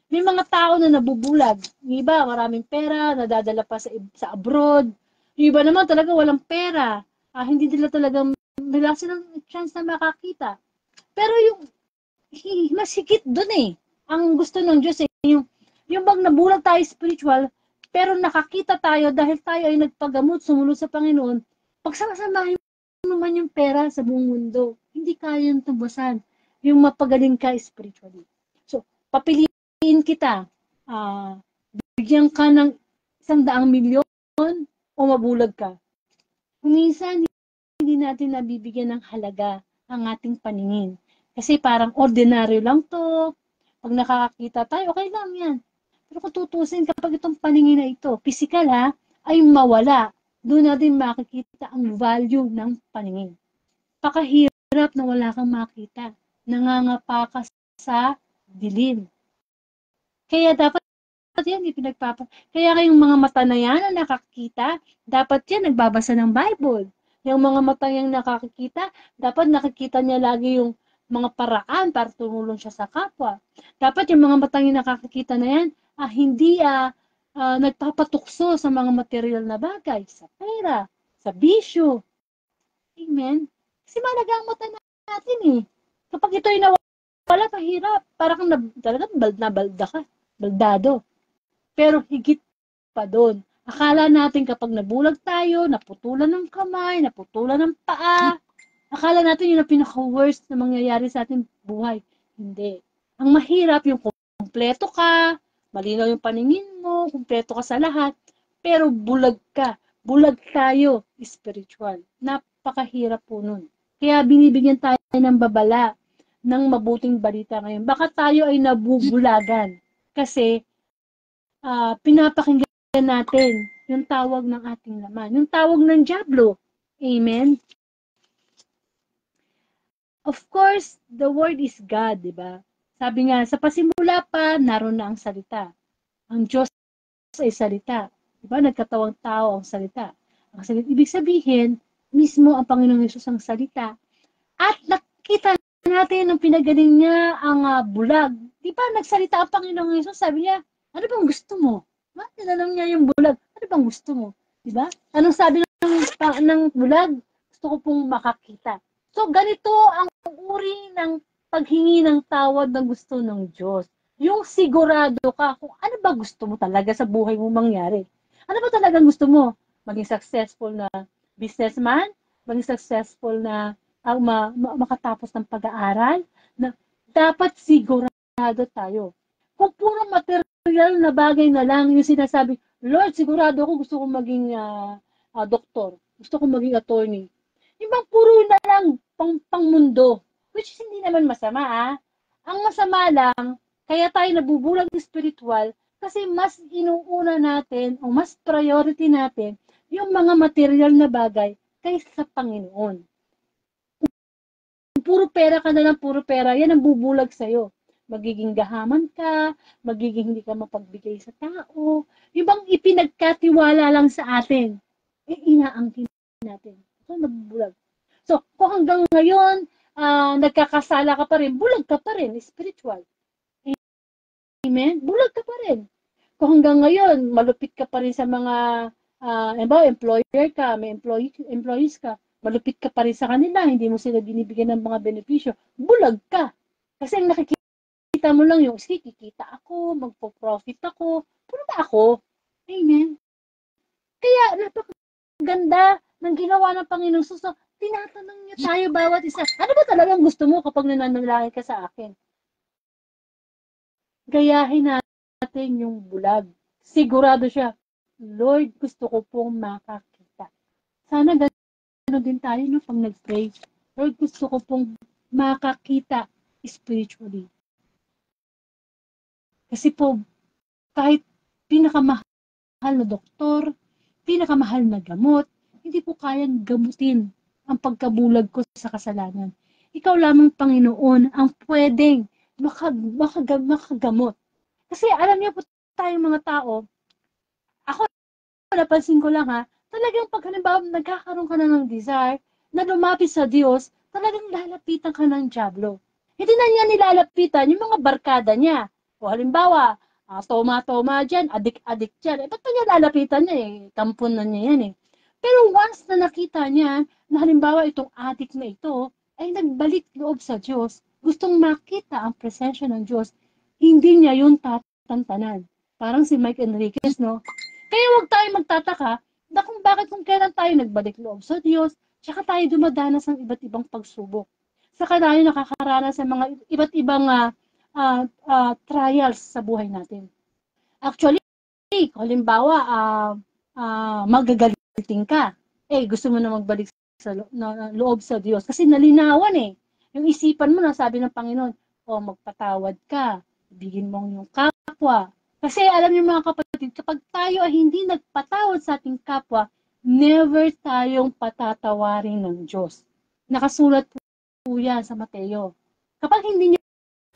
May mga tao na nabubulag. Yung iba, maraming pera, nadadala pa sa abroad. Yung iba naman talaga walang pera. Hindi nila talagang wala silang chance na makakita. Pero yung mas higit dun ang gusto ng Diyos yung bang nabulag tayo spiritual, pero nakakita tayo dahil tayo ay nagpagamot, sumunod sa Panginoon, pagsasamahin naman yung pera sa buong mundo. Hindi kaya yung tubusan. Yung mapagaling ka spiritually. So, papiliin kita, bigyan ka ng 100 milyon o mabulag ka. Kung minsan, hindi natin nabibigyan ng halaga ang ating paningin. Kasi parang ordinaryo lang to. Pag nakakakita tayo, okay lang yan. Pero kung tutusin, kapag itong paningin na ito, physical ay mawala. Doon natin makikita ang value ng paningin. Pakahirap na wala kang makita. Nangangapa ka sa dilim. Kaya dapat yan, Kaya kayong mga mata na yan na nakakita, dapat yan nagbabasa ng Bible. Yung mga mata yung nakakita, dapat nakikita niya lagi yung mga paraan para tumulong siya sa kapwa. Dapat yung mga mata yung nakakakita na yan, hindi nagpapatukso sa mga material na bagay, sa pera, sa bisyo. Amen? Kasi malaga ang mata natin eh. Kapag ito'y nawala, kahirap. Parang talagang nabalda ka. Baldado. Pero higit pa doon. Akala natin kapag nabulag tayo, naputulan ng kamay, naputulan ng paa, akala natin yun ang pinaka-worst na mangyayari sa ating buhay. Hindi. Ang mahirap yung kumpleto ka, malinaw yung paningin mo, kumpleto ka sa lahat, pero bulag ka. Bulag tayo, spiritual. Napakahirap po nun. Kaya binibigyan tayo ng babala ng mabuting balita ngayon. Baka tayo ay nabubulagan kasi pinapakinggan natin yung tawag ng ating laman, yung tawag ng diablo. Amen? Of course, the word is God, di ba? Sabi nga, sa pasimula pa, naroon na ang salita. Ang Diyos ay salita. Di ba? Nagkatawang tao ang salita. Ang salita, ibig sabihin, mismo ang Panginoong Yesus ang salita. At nakita natin ang pinagaling niya ang bulag. Di ba? Nagsalita ang Panginoong Yesus, sabi niya, ano bang gusto mo? Tinanong niya yung bulag, ano bang gusto mo? Diba? Anong sabi ng bulag? Gusto ko pong makakita. So, ganito ang uri ng paghingi ng tawad na gusto ng Diyos. Yung sigurado ka kung ano ba gusto mo talaga sa buhay mo mangyari. Ano ba talagang gusto mo? Maging successful na businessman? Maging successful na makatapos ng pag-aaral? Na dapat sigurado tayo. Kung puro material na bagay na lang yung sinasabi, Lord, sigurado ako gusto kong maging doktor. Gusto kong maging attorney. Yung bang puro na lang pang mundo. Which is hindi naman masama. Ang masama lang, kaya tayo nabubulag ng spiritual kasi mas inuuna natin o mas priority natin yung mga material na bagay kaysa sa Panginoon. Kung puro pera ka na lang, puro pera, yan ang bubulag sa'yo. Magiging gahaman ka, magiging hindi ka mapagbigay sa tao. Yung bang ipinagkatiwala lang sa atin, inaangkin natin. So, nabubulag. So, kung hanggang ngayon, nagkakasala ka pa rin, bulag ka pa rin, spiritual. Amen? Bulag ka pa rin. Kung hanggang ngayon, malupit ka pa rin sa mga, employer ka, may employees ka, malupit ka pa rin sa kanila, hindi mo sila binibigyan ng mga benepisyo, bulag ka. Kasi ang nakikita mo lang yung, sige, kikita ako, magpo-profit ako, puro ba ako? Amen? Kaya, napakaganda ng ginawa ng Panginoong Jesus. Tinatanong niya tayo bawat isa, ano ba talagang gusto mo kapag nananalangin ka sa akin? Gayahin natin yung bulag. Sigurado siya, Lord, gusto ko pong makakita. Sana gano'n din tayo no, pag nag-pray. Lord, gusto ko pong makakita spiritually. Kasi po, kahit pinakamahal na doktor, pinakamahal na gamot, hindi po kayang gamutin ang pagkabulag ko sa kasalanan. Ikaw lamang, Panginoon, ang pwedeng makagamot. Kasi alam niyo po tayong mga tao, ako napansin ko lang talagang pag halimbawa nagkakaroon ka na ng desire na lumapit sa Diyos, talagang lalapitan ka ng diablo. Hindi na niya nilalapitan yung mga barkada niya. O halimbawa, toma-toma dyan, adik-adik dyan. Ba't pa niya lalapitan niya Tampon na niya yan Pero once na nakita niya na halimbawa itong adik na ito ay nagbalik loob sa Diyos, gustong makita ang presensya ng Diyos, hindi niya yun tatantanan. Parang si Mike Enriquez, no? Kaya huwag tayo magtataka na kung bakit kung kailan tayo nagbalik loob sa Diyos, tsaka tayo dumadanas ng iba't ibang pagsubok. Saka tayo nakakaranas sa mga iba't ibang trials sa buhay natin. Actually, halimbawa, magagalitin ka. Gusto mo na magbalik sa loob sa Diyos. Kasi nalinawan Yung isipan mo na sabi ng Panginoon, magpatawad ka. Ibigin mo yung kapwa. Kasi alam niyo mga kapatid, kapag tayo ay hindi nagpatawad sa ating kapwa, never tayong patatawarin ng Diyos. Nakasulat po yan sa Mateo. Kapag hindi niyo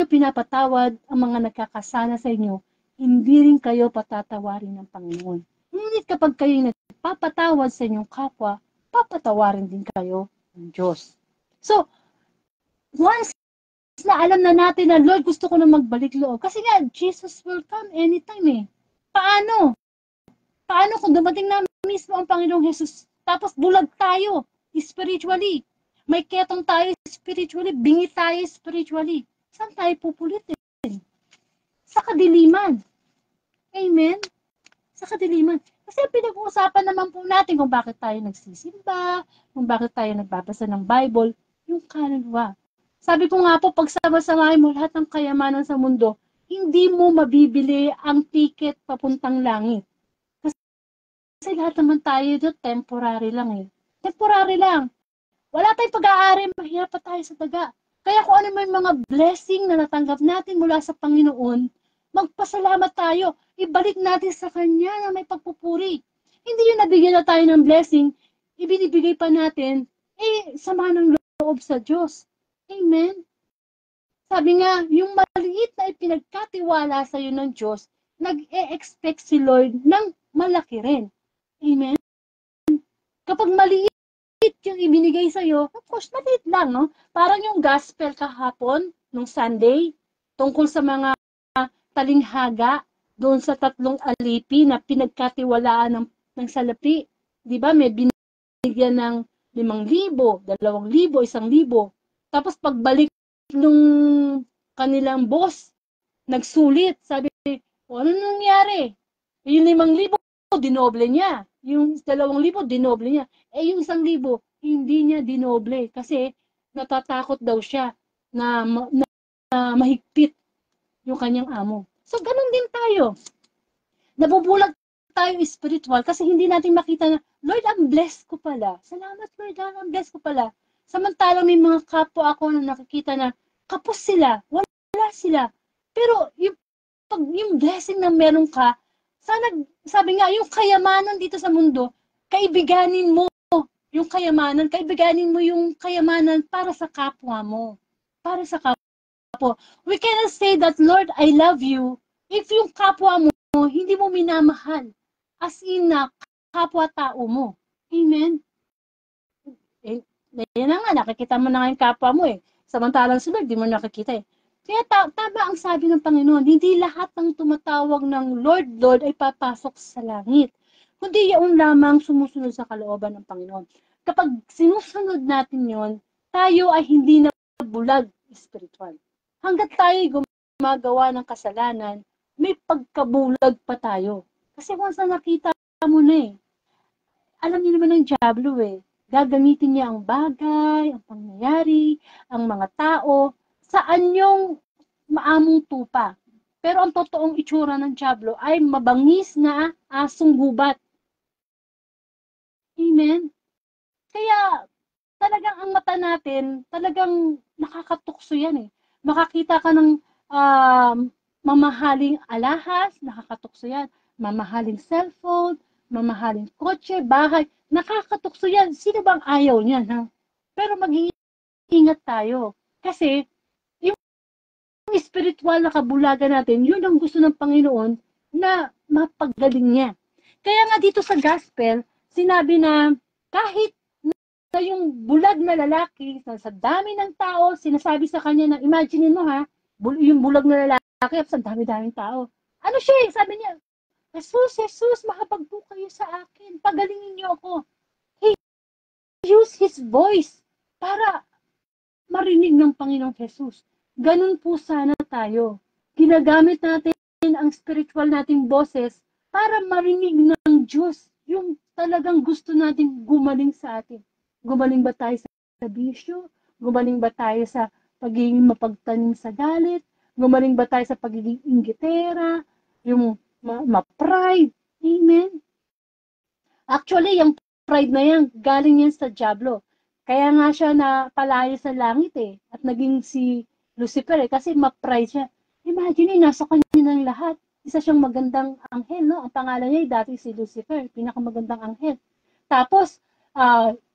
pinapatawad ang mga nagkakasala sa inyo, hindi rin kayo patatawarin ng Panginoon. Ngunit kapag kayo nagpapatawad sa inyong kapwa, papatawarin din kayo ng Diyos. So, once na alam na natin na, Lord, gusto ko na magbalik loob. Kasi nga, Jesus will come anytime eh. Paano? Paano kung dumating na mismo ang Panginoong Jesus, tapos bulag tayo spiritually? May ketong tayo spiritually, bingi tayo spiritually. Saan tayo pupulitin? Sa kadiliman. Amen? Sa kadiliman. Kasi pinag-uusapan naman po natin kung bakit tayo nagsisimba, kung bakit tayo nagbabasa ng Bible, yung kaluluwa. Sabi ko nga po, pag sama-samahin mo lahat ng kayamanan sa mundo, hindi mo mabibili ang ticket papuntang langit. Kasi lahat naman tayo dito, temporary lang eh. Temporary lang. Wala tayong pag-aari, mahirap pa tayo sa daga. Kaya kung ano may mga blessing na natanggap natin mula sa Panginoon, magpasalamat tayo. Ibalik natin sa Kanya na may pagpupuri. Hindi yung nabigyan na tayo ng blessing, ibinibigay pa natin, sama ng loob sa Diyos. Amen? Sabi nga, yung maliit na ipinagkatiwala sa iyo ng Diyos, nag-e-expect si Lord ng malaki rin. Amen? Kapag maliit yung ibinigay sa iyo, of course, maliit lang, no? Parang yung gospel kahapon, nung Sunday, tungkol sa mga talinghaga, doon sa 3 alipi na pinagkatiwalaan ng salapi. Di ba? May binigyan ng 5,000, 2,000, 1,000. Tapos pagbalik nung kanilang boss, nagsulit. Sabi, ano nangyari? Yung 5,000, dinoble niya. Yung 2,000, dinoble niya. Yung 1,000, hindi niya dinoble. Kasi natatakot daw siya na mahigpit yung kanyang amo. So, ganun din tayo. Nabubulag tayo spiritual kasi hindi natin makita na, Lord, ang blessed ko pala. Salamat, Lord, ang blessed ko pala. Samantalang may mga kapwa ako na nakikita na kapos sila, wala sila. Pero yung blessing na meron ka, sana, sabi nga, yung kayamanan dito sa mundo, kaibiganin mo yung kayamanan, kaibiganin mo yung kayamanan para sa kapwa mo. Para sa kapwa. We cannot say that, Lord, I love you, if yung kapwa mo, hindi mo minamahal. As in na kapwa-tao mo. Amen? Yan na nga, nakikita mo na nga yung kapwa mo eh. Samantalang sila, di mo nakikita eh. Kaya tama ang sabi ng Panginoon, hindi lahat ng tumatawag ng Lord, Lord ay papasok sa langit. Kundi yung lamang sumusunod sa kalooban ng Panginoon. Kapag sinusunod natin yon, tayo ay hindi na bulag spiritual. Hanggat tayo gumagawa ng kasalanan, may pagkabulag pa tayo. Kasi once na nakita mo na eh, alam niyo naman ng diablo eh, gagamitin niya ang bagay, ang pangyayari, ang mga tao, saan yung maamong tupa. Pero ang totoong itsura ng diablo ay mabangis na asong gubat. Amen? Kaya talagang ang mata natin, talagang nakakatukso yan eh. Makakita ka ng mamahaling alahas, nakakatukso yan. Mamahaling cellphone, mamahaling kotse, bahay, nakakatukso yan. Sino bang ayaw niyan? Ha? Pero mag-iingat tayo. Kasi, yung spiritual na kabulagan natin, yun ang gusto ng Panginoon na mapagaling niya. Kaya nga dito sa gospel, sinabi na kahit na yung bulag na lalaki, sa dami ng tao, sinasabi sa kanya na, imagine mo ha, yung bulag na lalaki, sa dami-daming tao. Ano siya eh? Sabi niya, Jesus, mahabag po kayo sa akin. Pagalingin niyo ako. He used his voice para marinig ng Panginoong Jesus. Ganun po sana tayo. Ginagamit natin ang spiritual nating boses para marinig ng Diyos yung talagang gusto natin gumaling sa atin. Gumaling ba tayo sa bisyo? Gumaling ba tayo sa pagiging mapagtanim sa galit? Gumaling ba tayo sa pagiging inggitera? Yung ma-pride? Amen? Actually, yung pride na yan, galing yan sa diablo. Kaya nga siya napalayo sa langit eh. At naging si Lucifer eh. Kasi ma-pride siya. Imagine, nasa kanya ng lahat. Isa siyang magandang anghel, no? Ang pangalan niya dati si Lucifer. Pinakamagandang anghel. Tapos,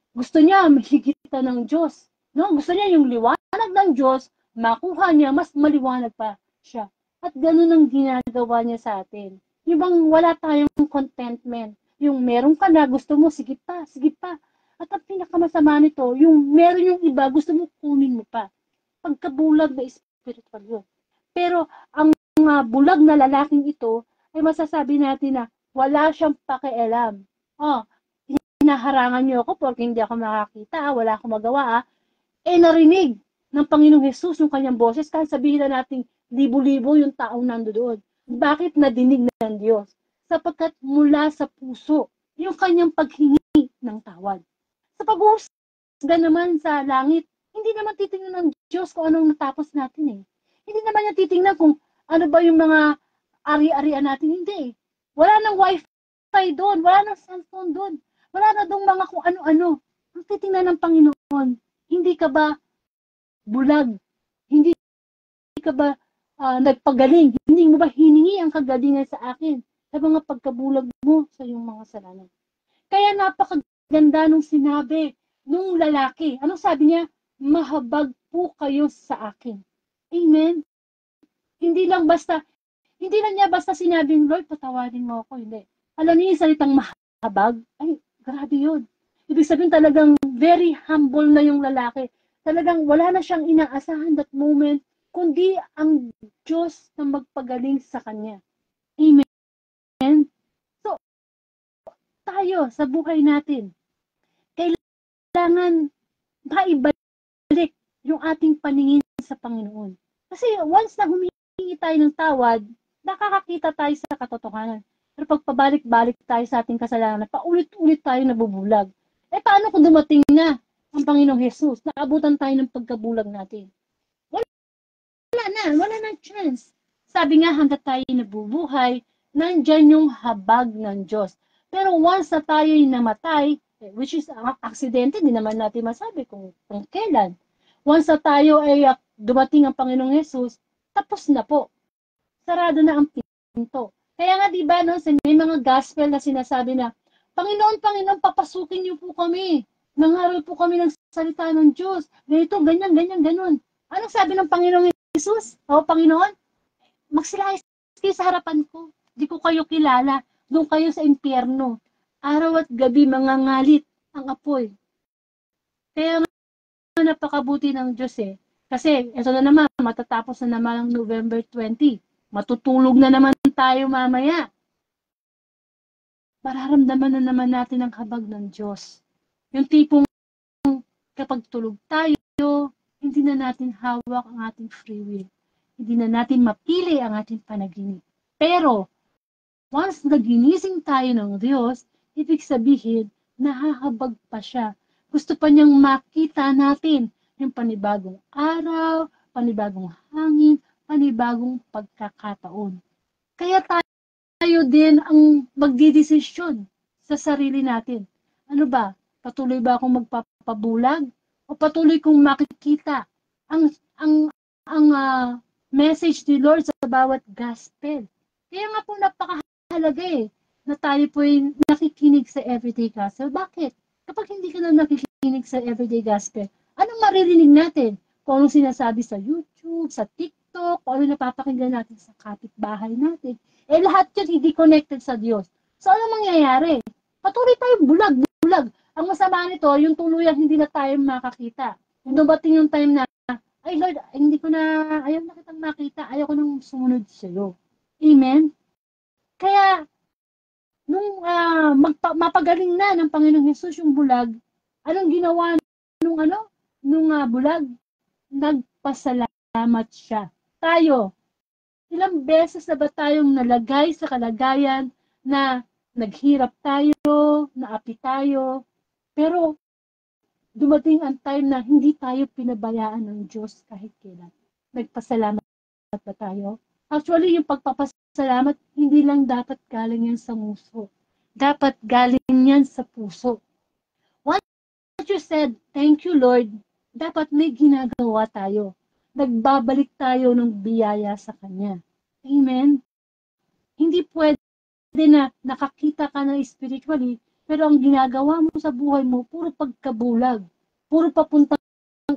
gusto niya mahigitan ng Diyos. No? Gusto niya yung liwanag ng Diyos, makuha niya, mas maliwanag pa siya. At ganun ang ginagawa niya sa atin. Yung bang wala tayong contentment. Yung meron ka na, gusto mo, sige pa, sige pa. At ang pinakamasama nito, yung meron yung iba, gusto mo kunin mo pa. Pagkabulag na spiritual yun. Pero ang bulag na lalaking ito, ay masasabi natin na wala siyang pakialam. Hinaharangan niyo ako porque hindi ako makakita, wala akong magawa. Narinig ng Panginoong Jesus yung kanyang boses, kahit sabihin na natin libo-libo yung taong nandoon. Bakit nadinig ng Diyos? Sapagkat mula sa puso yung kanyang paghingi ng tawad. Sa pag-uusga naman sa langit, hindi naman titingnan ng Diyos kung anong natapos natin eh. Hindi naman niya titingnan kung ano ba yung mga ari-arian natin. Hindi. Wala nang wifi doon. Wala nang cellphone doon. Wala na doon mga kung ano-ano. Ang titingnan ng Panginoon, hindi ka ba bulag? Hindi ka ba nagpagaling? Hindi mo ba hiningi ang kagalingan sa akin sa mga pagkabulag mo sa iyong mga salanan? Kaya napakaganda nung sinabi nung lalaki. Anong sabi niya? Mahabag po kayo sa akin. Amen? Hindi lang niya basta sinabing, Lord, patawarin mo ako. Hindi. Alam niyo yung salitang mahabag? Ay, grabe yun. Ibig sabihin talagang very humble na yung lalaki. Talagang wala na siyang inaasahan that moment, kundi ang Diyos na magpagaling sa kanya. Amen? So, tayo sa buhay natin, kailangan maibalik yung ating paningin sa Panginoon. Kasi once na humingi tayo ng tawad, nakakakita tayo sa katotohanan. Pero pag pabalik-balik tayo sa ating kasalanan, paulit-ulit tayo nabubulag. Paano kung dumating na ang Panginoong Jesus? Naabutan tayo ng pagkabulag natin. Wala na chance. Sabi nga, hanggat tayo nabubuhay, nandyan yung habag ng Diyos. Pero once na tayo'y namatay, which is aksidente, hindi naman natin masabi kung kailan. Once na tayo ay dumating ang Panginoong Jesus, tapos na po. Sarado na ang pinto. Kaya nga diba, no, may mga gospel na sinasabi na, Panginoon, papasukin niyo po kami. Nangaral po kami ng salita ng Diyos. Ganito, ganyan, ganon. Anong sabi ng Panginoong Jesus? Panginoon, magsilayas kayo sa harapan ko. Di ko kayo kilala. Doon kayo sa impyerno. Araw at gabi mangangalit ang apoy. Kaya napakabuti ng Diyos eh. Kasi ito na naman, matatapos na naman ang November 20. Matutulog na naman tayo mamaya. Mararamdaman na naman natin ang habag ng Diyos. Yung tipong kapag tulog tayo, hindi na natin hawak ang ating free will. Hindi na natin mapili ang ating panaginip. Pero, once naginising tayo ng Diyos, ibig sabihin, nahahabag pa siya. Gusto pa niyang makita natin yung panibagong araw, panibagong hangin, panibagong pagkakataon. Kaya tayo din ang magdidesisyon sa sarili natin. Ano ba? Patuloy ba akong magpapabulag? O patuloy kong makikita ang message ni Lord sa bawat gospel? Kaya nga po napakahalaga na tayo po ay nakikinig sa everyday gospel. Bakit? Kapag hindi ka na nakikinig sa everyday gospel, anong maririnig natin? Kung anong sinasabi sa YouTube, sa TikTok, kung ano napapakinggan natin sa kapitbahay natin. Lahat yun hindi connected sa Diyos. So, ano mangyayari? Patuloy tayong bulag. Ang masama nito, yung tuluyang hindi na tayo makakita. Kung dumating yung time na, ay Lord, ayaw na kitang makita, ayaw ko nang sumunod sa iyo. Amen? Kaya, nung mapagaling na ng Panginoong Jesus yung bulag, anong ginawa nung bulag? Nagpasalamat siya. Tayo, ilang beses na ba tayong nalagay sa kalagayan na naghirap tayo, naapi tayo, pero dumating ang time na hindi tayo pinabayaan ng Diyos kahit kailan. Nagpasalamat ba tayo? Actually, yung pagpapasalamat, hindi lang dapat galing yan sa nguso. Dapat galing yan sa puso. Once you said, thank you Lord, dapat may ginagawa tayo. Nagbabalik tayo ng biyaya sa Kanya. Amen? Hindi pwede na nakakita ka na spiritually, pero ang ginagawa mo sa buhay mo, puro pagkabulag. Puro papuntang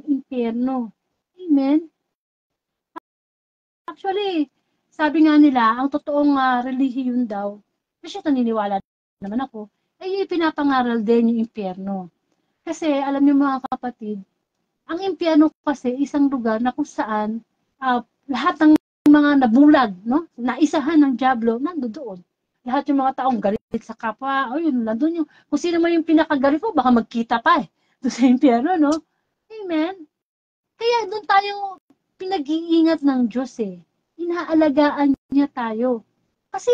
impyerno. Amen? Actually, sabi nga nila, ang totoong relihiyon daw, kasi naniniwala naman ako, ay pinapangaral din yung impyerno. Kasi alam niyo mga kapatid, ang impyerno kasi isang lugar na kung saan lahat ng mga nabulag, no? Naisahan ng dyablo, nandoon. Lahat yung mga taong galit sa kapwa, o yun, nandun yung, kung sino man yung pinakagalit mo, baka magkita pa doon sa impyerno, no? Amen? Kaya doon tayo pinag-iingat ng Diyos Inaalagaan niya tayo. Kasi,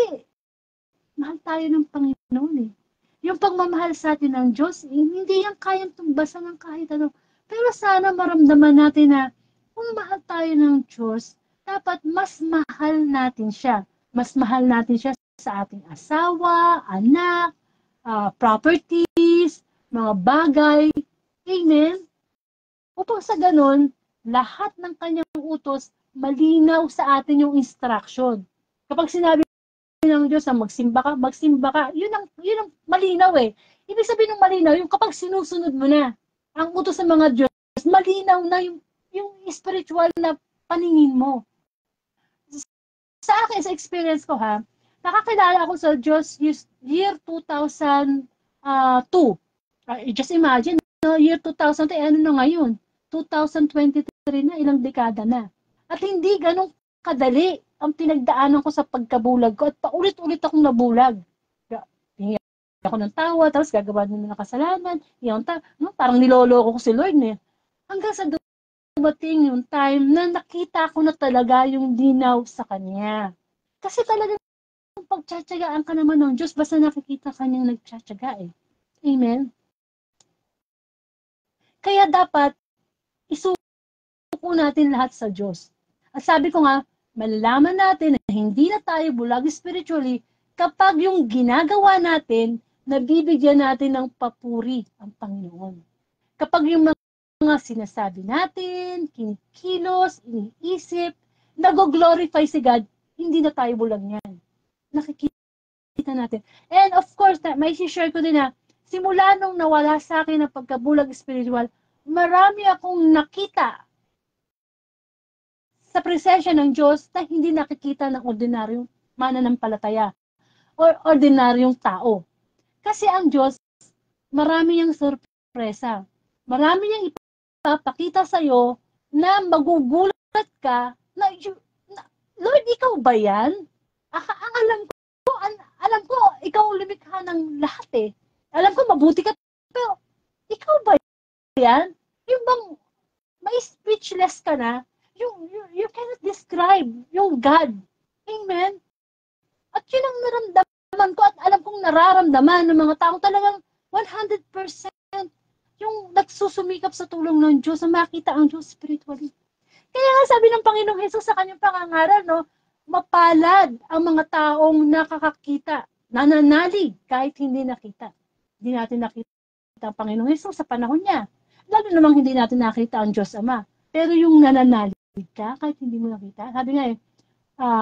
mahal tayo ng Panginoon Yung pagmamahal sa atin ng Diyos, hindi yan kayang tumbasan ng kahit ano. Pero sana maramdaman natin na kung mahal tayo ng Diyos, dapat mas mahal natin siya. Mas mahal natin siya sa ating asawa, anak, properties, mga bagay. Amen? Upang sa ganun, lahat ng kanyang utos, malinaw sa atin yung instruction. Kapag sinabi ng Diyos na magsimba ka, yun ang malinaw Ibig sabihin ng malinaw, yung kapag sinusunod mo na ang utos ng mga Diyos, malinaw na yung spiritual na paningin mo. Sa akin, sa experience ko nakakilala ako sa Diyos year 2002. Just imagine, year 2000, ano na ngayon? 2023 na, ilang dekada na. At hindi ganun kadali ang pinagdaanan ko sa pagkabulag ko at paulit-ulit akong nabulag. Hingi ako ng tawa, tapos gagawa nyo ng kasalanan. Parang niloloko ko si Lord Hanggang sa dumating yung time na nakita ko na talaga yung dinaw sa Kanya. Kasi talagang pagtsatsagaan ka naman ng Diyos, basta nakikita ka niyang nagtsatsaga Amen? Kaya dapat, isuko natin lahat sa Diyos. At sabi ko nga, malalaman natin na hindi na tayo bulag spiritually kapag yung ginagawa natin, nabibigyan natin ng papuri ang Panginoon. Kapag yung mga sinasabi natin, kinikilos, iniisip, nag-glorify si God, hindi na tayo bulag niyan. Nakikita natin. And of course, may share ko din na, simula nung nawala sa akin ang pagkabulag spiritual, marami akong nakita sa presensya ng Diyos na hindi nakikita ng ordinaryong mananampalataya or ordinaryong tao. Kasi ang Diyos, marami niyang sorpresa. Marami niyang ipapakita sa'yo na magugulat ka na, Lord, ikaw ba yan? Alam ko, ikaw lumikha ng lahat Alam ko, mabuti ka, pero ikaw ba yan? Yung bang may speechless ka na, you cannot describe yung God. Amen? At yun ang naramdaman ko at alam kong nararamdaman ng mga tao talagang 100% yung nagsusumikap sa tulong ng Diyos na makita ang Diyos spiritually. Kaya nga sabi ng Panginoong Hesus sa kanyang pangangaral, mapalad ang mga taong nakakakita, nananalig kahit hindi nakita. Hindi natin nakita ang Panginoong Hesus sa panahon niya. Lalo namang hindi natin nakita ang Diyos Ama. Pero yung nananalig ka, kahit hindi mo nakita.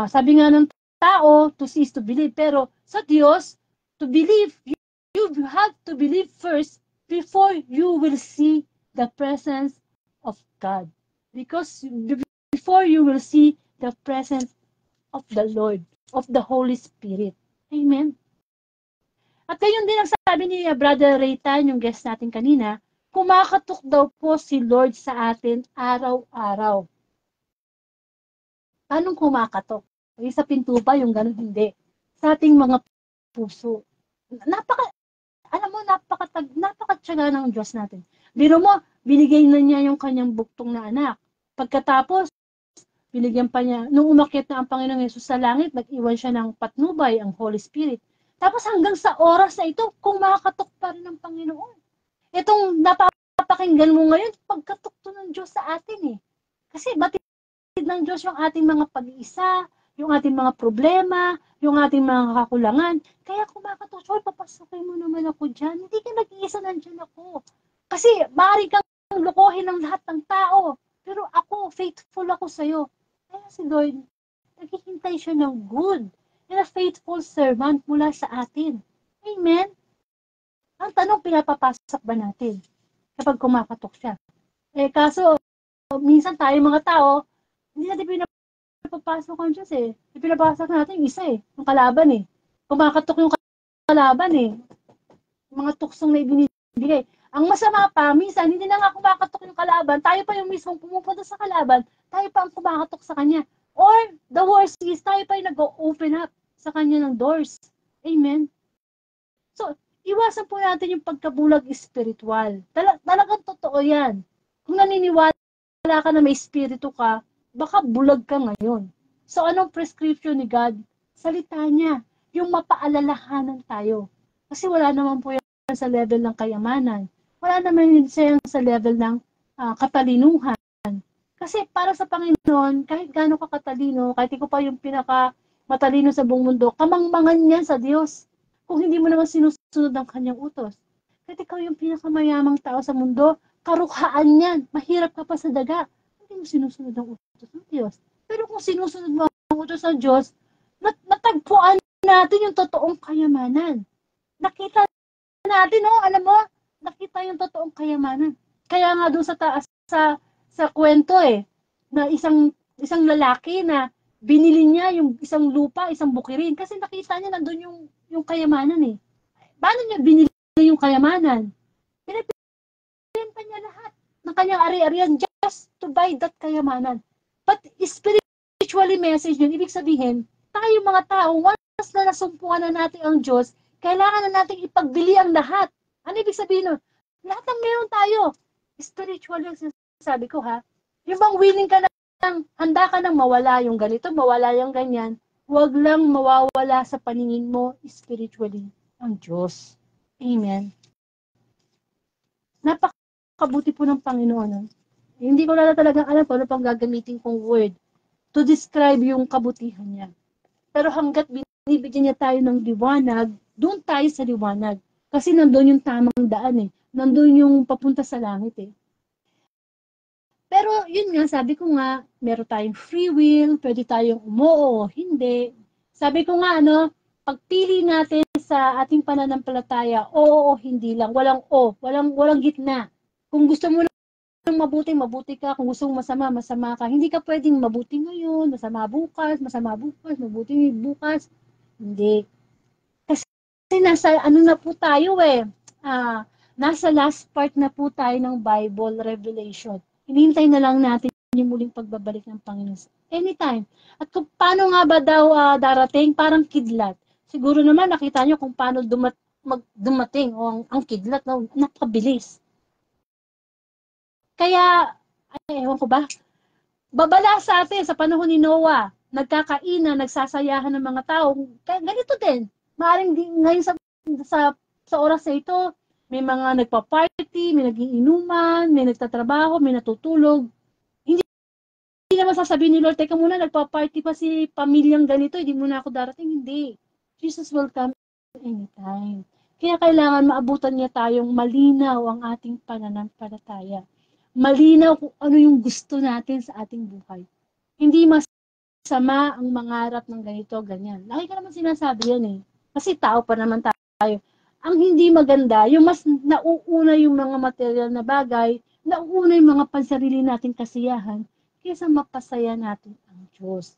Sabi nga ng tao, to see is to believe. Pero sa Diyos, to believe, you have to believe first before you will see the presence of God. Because before you will see the presence of the Lord, of the Holy Spirit. Amen? At gayon din ang sabi ni Brother Raytan, yung guest natin kanina, kumakatok daw po si Lord sa atin araw-araw. Anong kumakatok? Yung sa pinto ba, yung ganun hindi. Sa ating mga puso. Napakatyaga ng Diyos natin. Biro mo, binigay na niya yung kanyang buktong na anak. Pagkatapos, binigyan pa niya, nung umakyat na ang Panginoong Yesus sa langit, nag-iwan siya ng patnubay, ang Holy Spirit. Tapos hanggang sa oras na ito, kumakatok pa rin ng Panginoon. Itong napapakinggan mo ngayon, pagkatukto ng Diyos sa atin Kasi batid ng Diyos yung ating mga pag-iisa, yung ating mga problema, yung ating mga kakulangan. Kaya kumakatok, Lord, papasukin mo naman ako dyan. Hindi ka nag-iisa, nandyan ako. Kasi maaari kang lukohin ng lahat ng tao. Pero ako, faithful ako sa'yo. Kaya si Lord, naghihintay siya ng good and a faithful servant mula sa atin. Amen? Ang tanong, pinapapasok ba natin kapag kumakatok siya? Kaso, minsan tayo mga tao, hindi natin papasok ang Diyos eh. Pinapasok natin yung isa eh, yung kalaban eh. Kumakatok yung kalaban eh. Mga tuksong na ibinibigay. Ang masama pa, minsan, hindi na nga kumakatok yung kalaban, tayo pa yung mismong pumupunta sa kalaban, tayo pa ang kumakatok sa kanya. Or, the worst is, tayo pa yung nag-open up sa kanya ng doors. Amen? So, iwasan po natin yung pagkabulag spiritual. Talagang totoo yan. Kung naniniwala ka na may espiritu ka, baka bulag ka ngayon. So, anong prescription ni God? Salita niya. Yung mapaalalahanan tayo. Kasi wala naman po yan sa level ng kayamanan. Wala naman yan sa level ng katalinuhan. Kasi para sa Panginoon, kahit gaano ka katalino, kahit ikaw pa yung pinaka matalino sa buong mundo, kamangmangan niyan sa Diyos. Kung hindi mo naman sinusunod ang kanyang utos. Kahit ikaw yung pinakamayamang tao sa mundo, karukhaan niyan. Mahirap ka pa sa daga. Hindi mo sinusunod ang utos ng Diyos. Pero kung sinusunod mo ang utos ng Diyos, natagpuan natin yung totoong kayamanan. Nakita natin, alam mo, nakita yung totoong kayamanan. Kaya nga doon sa taas, sa kwento na isang lalaki na binili niya yung isang lupa, isang bukirin, kasi nakita niya nandun yung kayamanan eh. Paano niya binili yung kayamanan? Pinipenta niya lahat ng kanyang ari-arian just to buy that kayamanan. But spiritually message yun, ibig sabihin, tayo mga tao, once na nasumpuan na natin ang Diyos, kailangan na natin ipagbili ang lahat. Ano ibig sabihin nun? Lahat ng meron tayo. Spiritual yung sinasabi ko ha. Yung bang willing ka nang, handa ka nang mawala yung ganito, mawala yung ganyan, huwag lang mawawala sa paningin mo spiritually ang Diyos. Amen. Napakabuti po ng Panginoon. Hindi ko talagang alam kung ano pang gagamitin kong word to describe yung kabutihan niya. Pero hanggat binibigyan niya tayo ng liwanag, doon tayo sa liwanag. Kasi nandun yung tamang daan Nandun yung papunta sa langit Pero yun nga, sabi ko nga, meron tayong free will, pwede tayong umuo o hindi. Sabi ko nga, pagpili natin sa ating pananampalataya, oo o hindi lang, walang walang gitna. Kung gusto mo ng mabuti ka. Kung gusto mong masama ka. Hindi ka pwedeng mabuti ngayon, masama bukas, mabuti bukas. Hindi. Kasi nasa na po tayo nasa last part na po tayo ng Bible Revelation. Hinihintay na lang natin yung muling pagbabalik ng Panginoon. Anytime. At kung paano nga ba daw darating, parang kidlat. Siguro naman nakita nyo kung paano dumating ang kidlat. Napakabilis. Kaya, ewan ko ba, babala sa atin sa panahon ni Noah, nagkakainan, nagsasayahan ng mga tao, ganito din. Maaaring ngayon sa oras na ito, may mga nagpa-party, may nag-iinuman, may nagtatrabaho, may natutulog. Hindi naman sasabihin ni Lord, teka muna, nagpa-party pa si pamilyang ganito, hindi muna ako darating. Hindi. Jesus will come anytime. Kaya kailangan maabutan niya tayong malinaw ang ating pananampalataya. Malinaw kung ano yung gusto natin sa ating buhay. Hindi masama ang mangarap ng ganito, ganyan. Lagi ka naman sinasabi yan Kasi tao pa naman tayo. Ang hindi maganda, yung mas nauuna yung mga material na bagay, nauuna yung mga pansarili nating kasiyahan, kaysa mapasaya natin ang Diyos.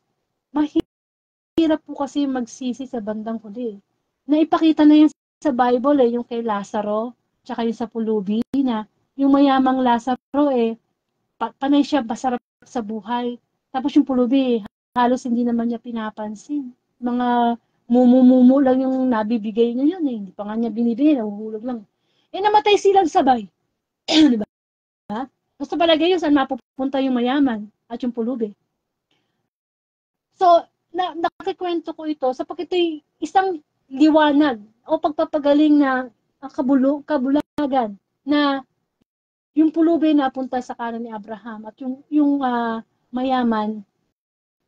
Mahirap po kasi magsisi sa bandang huli. Naipakita na yan sa Bible yung kay Lazaro, tsaka yung sa pulubi na yung mayamang Lazaro panay siya masarap sa buhay. Tapos yung pulubi, halos hindi naman niya pinapansin. Mga mumumu lang yung nabibigay niya yun Hindi pa nga niya binibigay, nahuhulog lang. Namatay silang sabay. Di ba? Gusto palagay yun, saan mapupunta yung mayaman at yung pulubi. So, nakikwento ko ito sapagkat ito'y isang liwanag o pagpapagaling na kabulagan na yung pulubi napunta sa kanan ni Abraham at yung mayaman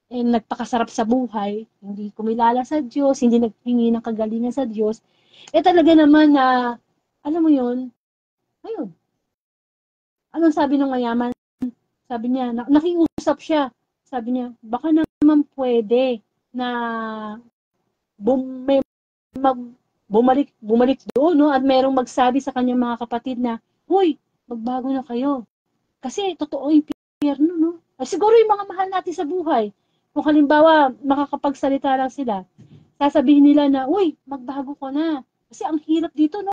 nagpakasarap sa buhay, hindi kumilala sa Diyos, hindi naghingi ng kagalingan sa Diyos, talaga naman na, alam mo yun, ayun. Anong sabi ng mayaman? Sabi niya, nakiusap siya. Sabi niya, baka naman pwede na bumalik doon, at merong magsabi sa kanyang mga kapatid na, huy, magbago na kayo. Kasi totoo yung impyerno, Siguro yung mga mahal natin sa buhay, Kung halimbawa, makakapagsalita lang sila, sasabihin nila na, uy, magbago ko na. Kasi ang hirap dito, no?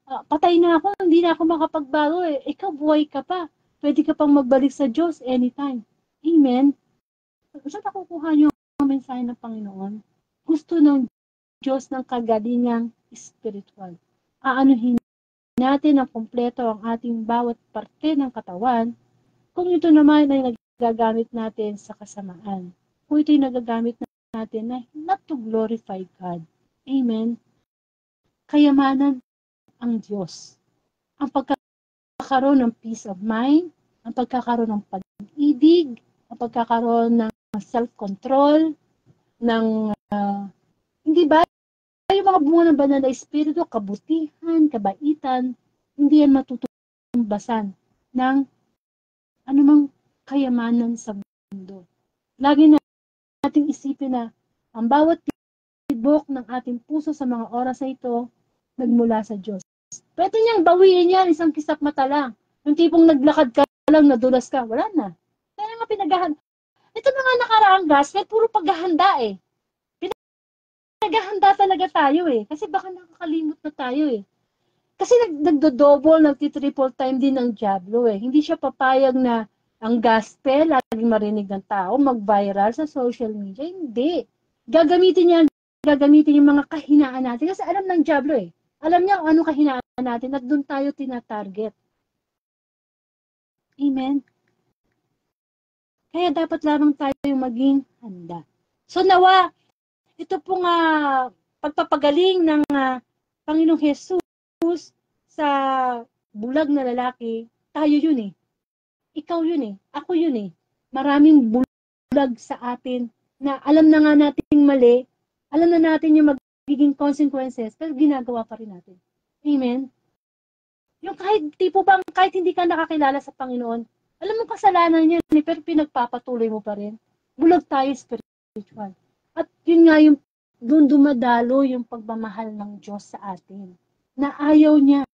Patay na ako, hindi na ako makapagbago eh. Ikaw, buhay ka pa. Pwede ka pang magbalik sa Diyos anytime. Amen? Saan nakukuha niyo ang mensahe ng Panginoon? Gusto ng Diyos ng kagalingang spiritual. Aanuhin natin ang kumpleto ang ating bawat parte ng katawan kung ito naman ay nagagamit natin sa kasamaan. Kung ito ay nagagamit natin na not to glorify God. Amen? Kayamanan ang Diyos. Ang pagkakaroon ng peace of mind, ang pagkakaroon ng pag-ibig, ang pagkakaroon ng self-control, ng, hindi ba, yung mga bunga ng banal na espiritu, kabutihan, kabaitan, hindi yan matutumbasan ng anumang kayamanan sa mundo. Lagi nating isipin na ang bawat tibok ng ating puso sa mga oras na ito, nagmula sa Diyos. Pwede niyang bawiin yan, isang kisap mata lang. Yung tipong naglakad ka lang, nadulas ka, wala na. Kaya nga pinagahanda. Ito na nga nakaraang gospel, puro paghahanda eh. Naghahanda talaga tayo eh. Kasi baka nakakalimot na tayo eh. Kasi nagdo-double, nagti-triple time din ng diablo eh. Hindi siya papayag na ang gospel, laging marinig ng tao, mag-viral sa social media. Hindi. Gagamitin yung mga kahinaan natin. Kasi alam ng diablo eh. Alam niya kung ano kahinaan natin at doon tayo tinatarget. Amen? Kaya dapat lamang tayo maging handa. So nawa, ito pong pagpapagaling ng Panginoong Jesus sa bulag na lalaki, tayo yun eh. Ikaw yun eh. Ako yun eh. Maraming bulag sa atin na alam na nga natin mali, alam na natin yung magiging consequences, pero ginagawa pa rin natin. Amen? Yung kahit hindi ka nakakilala sa Panginoon, alam mo kasalanan niya, pero pinagpapatuloy mo pa rin. Bulag tayo spiritual. At yun nga yung doon dumadalo yung pagmamahal ng Diyos sa atin. Na ayaw niya.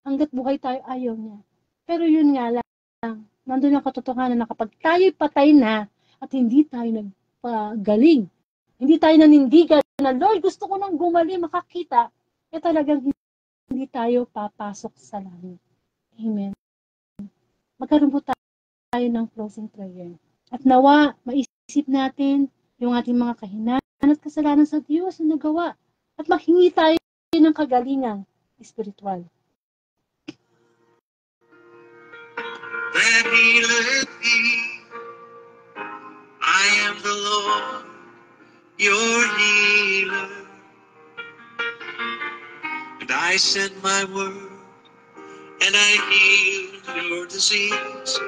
Hanggat buhay tayo, ayaw niya. Pero yun nga lang, nandun ang katotohanan na kapag tayo'y patay na at hindi tayo nagpagaling, hindi tayo nanindigan na, Lord, gusto ko nang gumaling, makakita, talagang hindi tayo papasok sa langit. Amen. Magkaroon po tayo ng closing prayer. At nawa, maisip natin yung ating mga kahinaan at kasalanan sa Diyos na nagawa. At maghingi tayo ng kagalingang espiritual. That healeth thee. I am the Lord, your healer. And I send my word, and I heal your disease.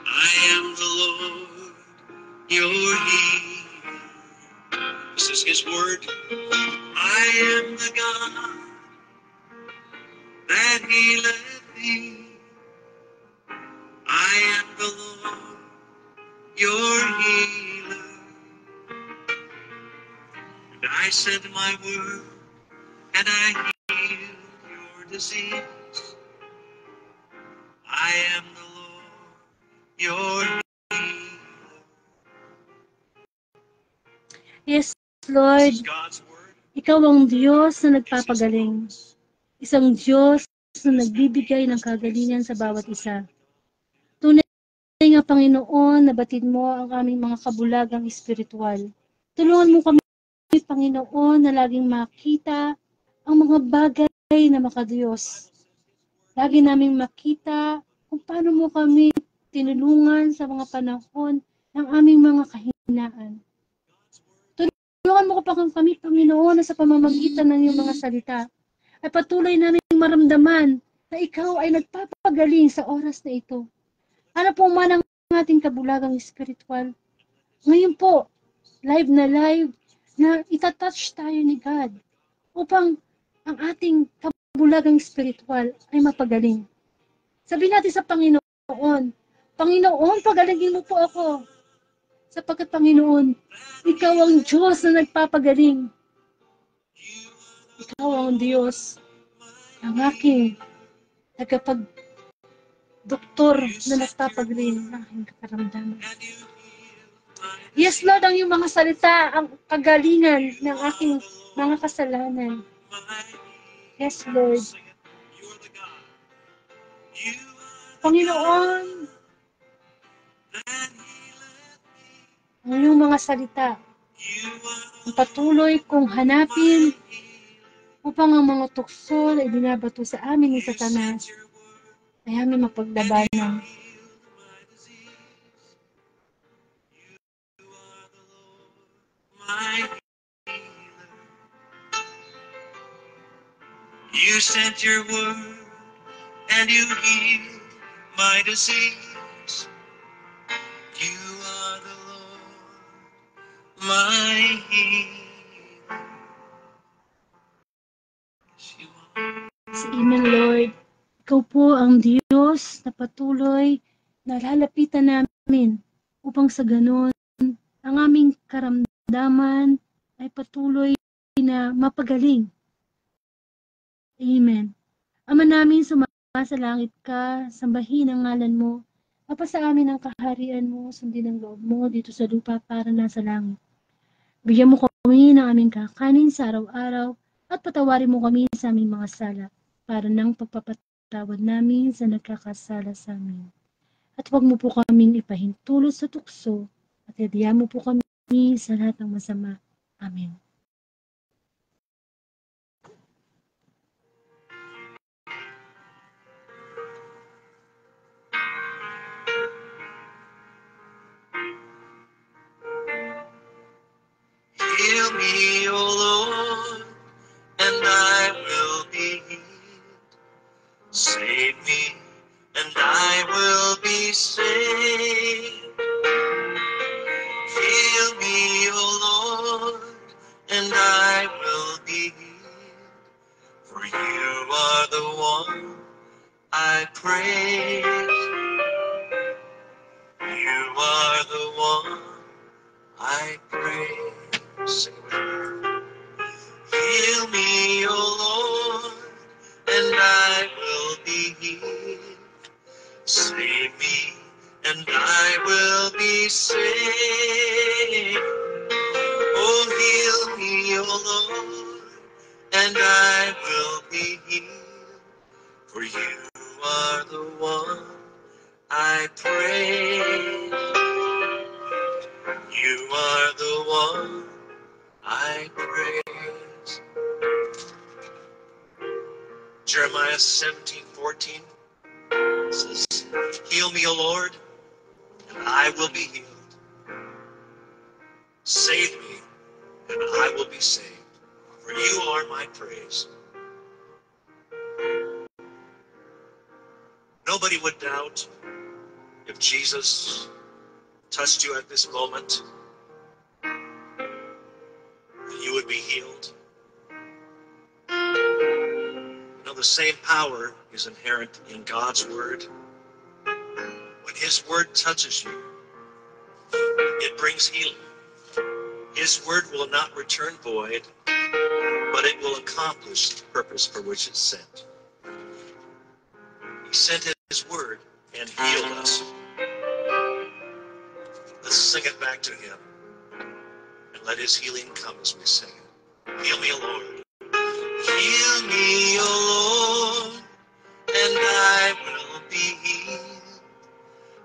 I am the Lord, your healer. This is his word. I am the God that healeth thee. I am the Lord, your healer. And I send my word, and I heal your disease. I am the Lord, your healer. Yes, Lord, This is God's word. ikaw ang Diyos na nagpapagaling. Isang Diyos na nagbibigay ng kagalingan sa bawat isa. Tunay nga, Panginoon, nabatid mo ang aming mga kabulagang espiritual. Tulungan mo kami, Panginoon, na laging makita ang mga bagay na makadiyos. Lagi naming makita kung paano mo kami tinulungan sa mga panahon ng aming mga kahinaan. Tulungan mo pa kami, Panginoon, na sa pamamagitan ng iyong mga salita ay patuloy namin maramdaman na ikaw ay nagpapagaling sa oras na ito. Ano po man ang ating kabulagang espiritual? Ngayon po, live na itatouch tayo ni God upang ang ating kabulagang espiritual ay mapagaling. Sabihin natin sa Panginoon, Panginoon, pagalingin mo po ako. Sapagkat, Panginoon, ikaw ang Diyos na nagpapagaling. Ikaw ang Diyos ang aking doktor na nagpapagalin ng aking karamdaman. Yes, Lord, ang iyong mga salita, ang kagalingan ng aking mga kasalanan. Yes, Lord. Panginoon, ang iyong mga salita, ang patuloy kong hanapin upang ang mga tukso ay binabato sa amin ni Satanas ay aming mapaglabanan. You sent your word and you healed my disease. You are the Lord, my healer. Amen, Lord. Ikaw po ang Diyos na patuloy na lalapitan namin upang sa ganon ang aming karamdaman ay patuloy na mapagaling. Amen. Ama namin, sumasalangit ka, sambahin ang ngalan mo, mapasa amin ang kaharian mo, sundin ang loob mo dito sa lupa para nasa langit. Bigyan mo kami ng aming kakanin sa araw-araw at patawarin mo kami sa aming mga sala para ng pagpapatawad namin sa nagkakasala sa amin. At huwag mo po kaming ipahintulot sa tukso at hadiyan mo po kami sa lahat ng masama. Amen. Heal me, O Lord, and I will be healed. Save me, and I will be saved. Heal me, O Lord, and I will be healed. For you are the one I praise. You are the one I praise. Sing with me. Heal me, O Lord, and I will be healed. Save me, and I will be saved. Oh, heal me, O Lord, and I will be healed. For you are the one I praise. You are the one I praise. Jeremiah 17:14 says, heal me, O Lord, and I will be healed. Save me, and I will be saved. For you are my praise. Nobody would doubt if Jesus touched you at this moment, you would be healed. You know, the same power is inherent in God's word. When his word touches you, it brings healing. His word will not return void, but it will accomplish the purpose for which it's sent. He sent his word and healed us. Let's sing it back to him and let his healing come as we sing it. Heal me, O Lord. Heal me, O Lord, and I will be healed.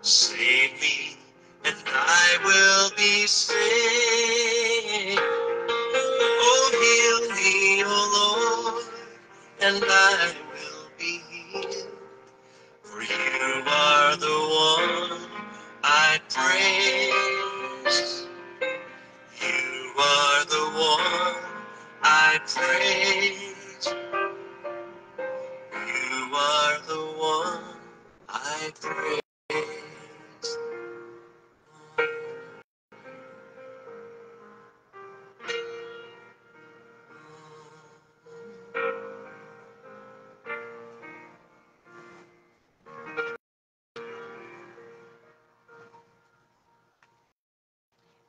Save me, and I will be saved. Oh, heal me, O Lord, and I will be healed. For you are the one I praise. You are the one I praise. You are the one I praise.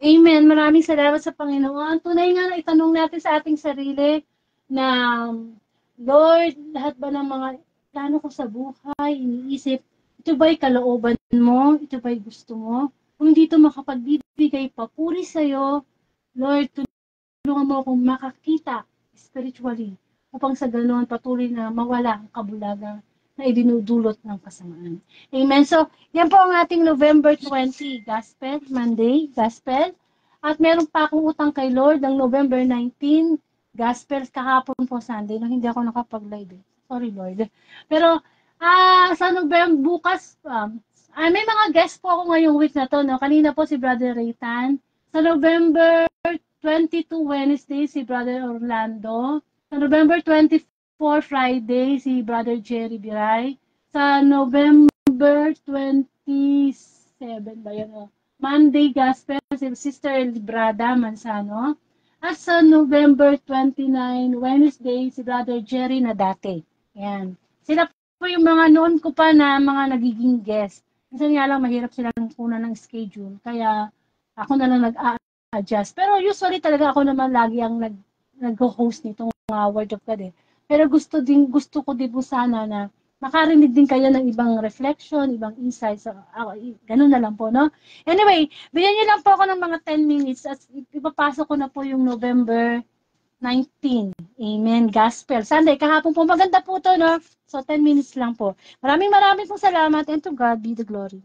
Amen. Maraming salamat sa Panginoon. Tunay nga na itanong natin sa ating sarili na, Lord, lahat ba ng mga plano ko sa buhay, iniisip, Ito ba'y kalooban mo? Ito ba'y gusto mo? Kung hindi ito makapagbibigay papuri sa'yo, Lord, tulungan mo akong makakita spiritually upang sa ganoon patuloy na mawala ang kabulagan na idinudulot ng kasamaan. Amen. So, yan po ang ating November 20 Gospel, Monday, Gospel. At meron pa akong utang kay Lord ng November 19 Gospel kahapon po Sunday no hindi ako nakapag-live. Sorry Lord. Pero sa November bukas may mga guest po ako ngayong week na to no. Kanina po si Brother Raytan. Sa November 22 Wednesday si Brother Orlando. Sa November 24 Friday si Brother Jerry Biray. Sa November 27 ba yun? Monday Gospel si Sister Librada Mansano. At sa November 29 Wednesday si Brother Jerry Nadate. Yan. Sila po yung mga noon ko pa na mga nagiging guest. Minsan nga lang mahirap silang kunan ng schedule. Kaya ako na lang nag-adjust. Pero usually talaga ako naman lagi ang nag-host nitong Word of God eh. Pero gusto ko din po sana na makarinig din kayo ng ibang reflection, ibang insights. So, ganun na lang po, no? Anyway, bigyan niyo lang po ako ng mga 10 minutes at ipapasok ko na po yung November 19. Amen. Gospel. Sunday, kahapon po. Maganda po to, no? So, 10 minutes lang po. Maraming pong salamat and to God be the glory.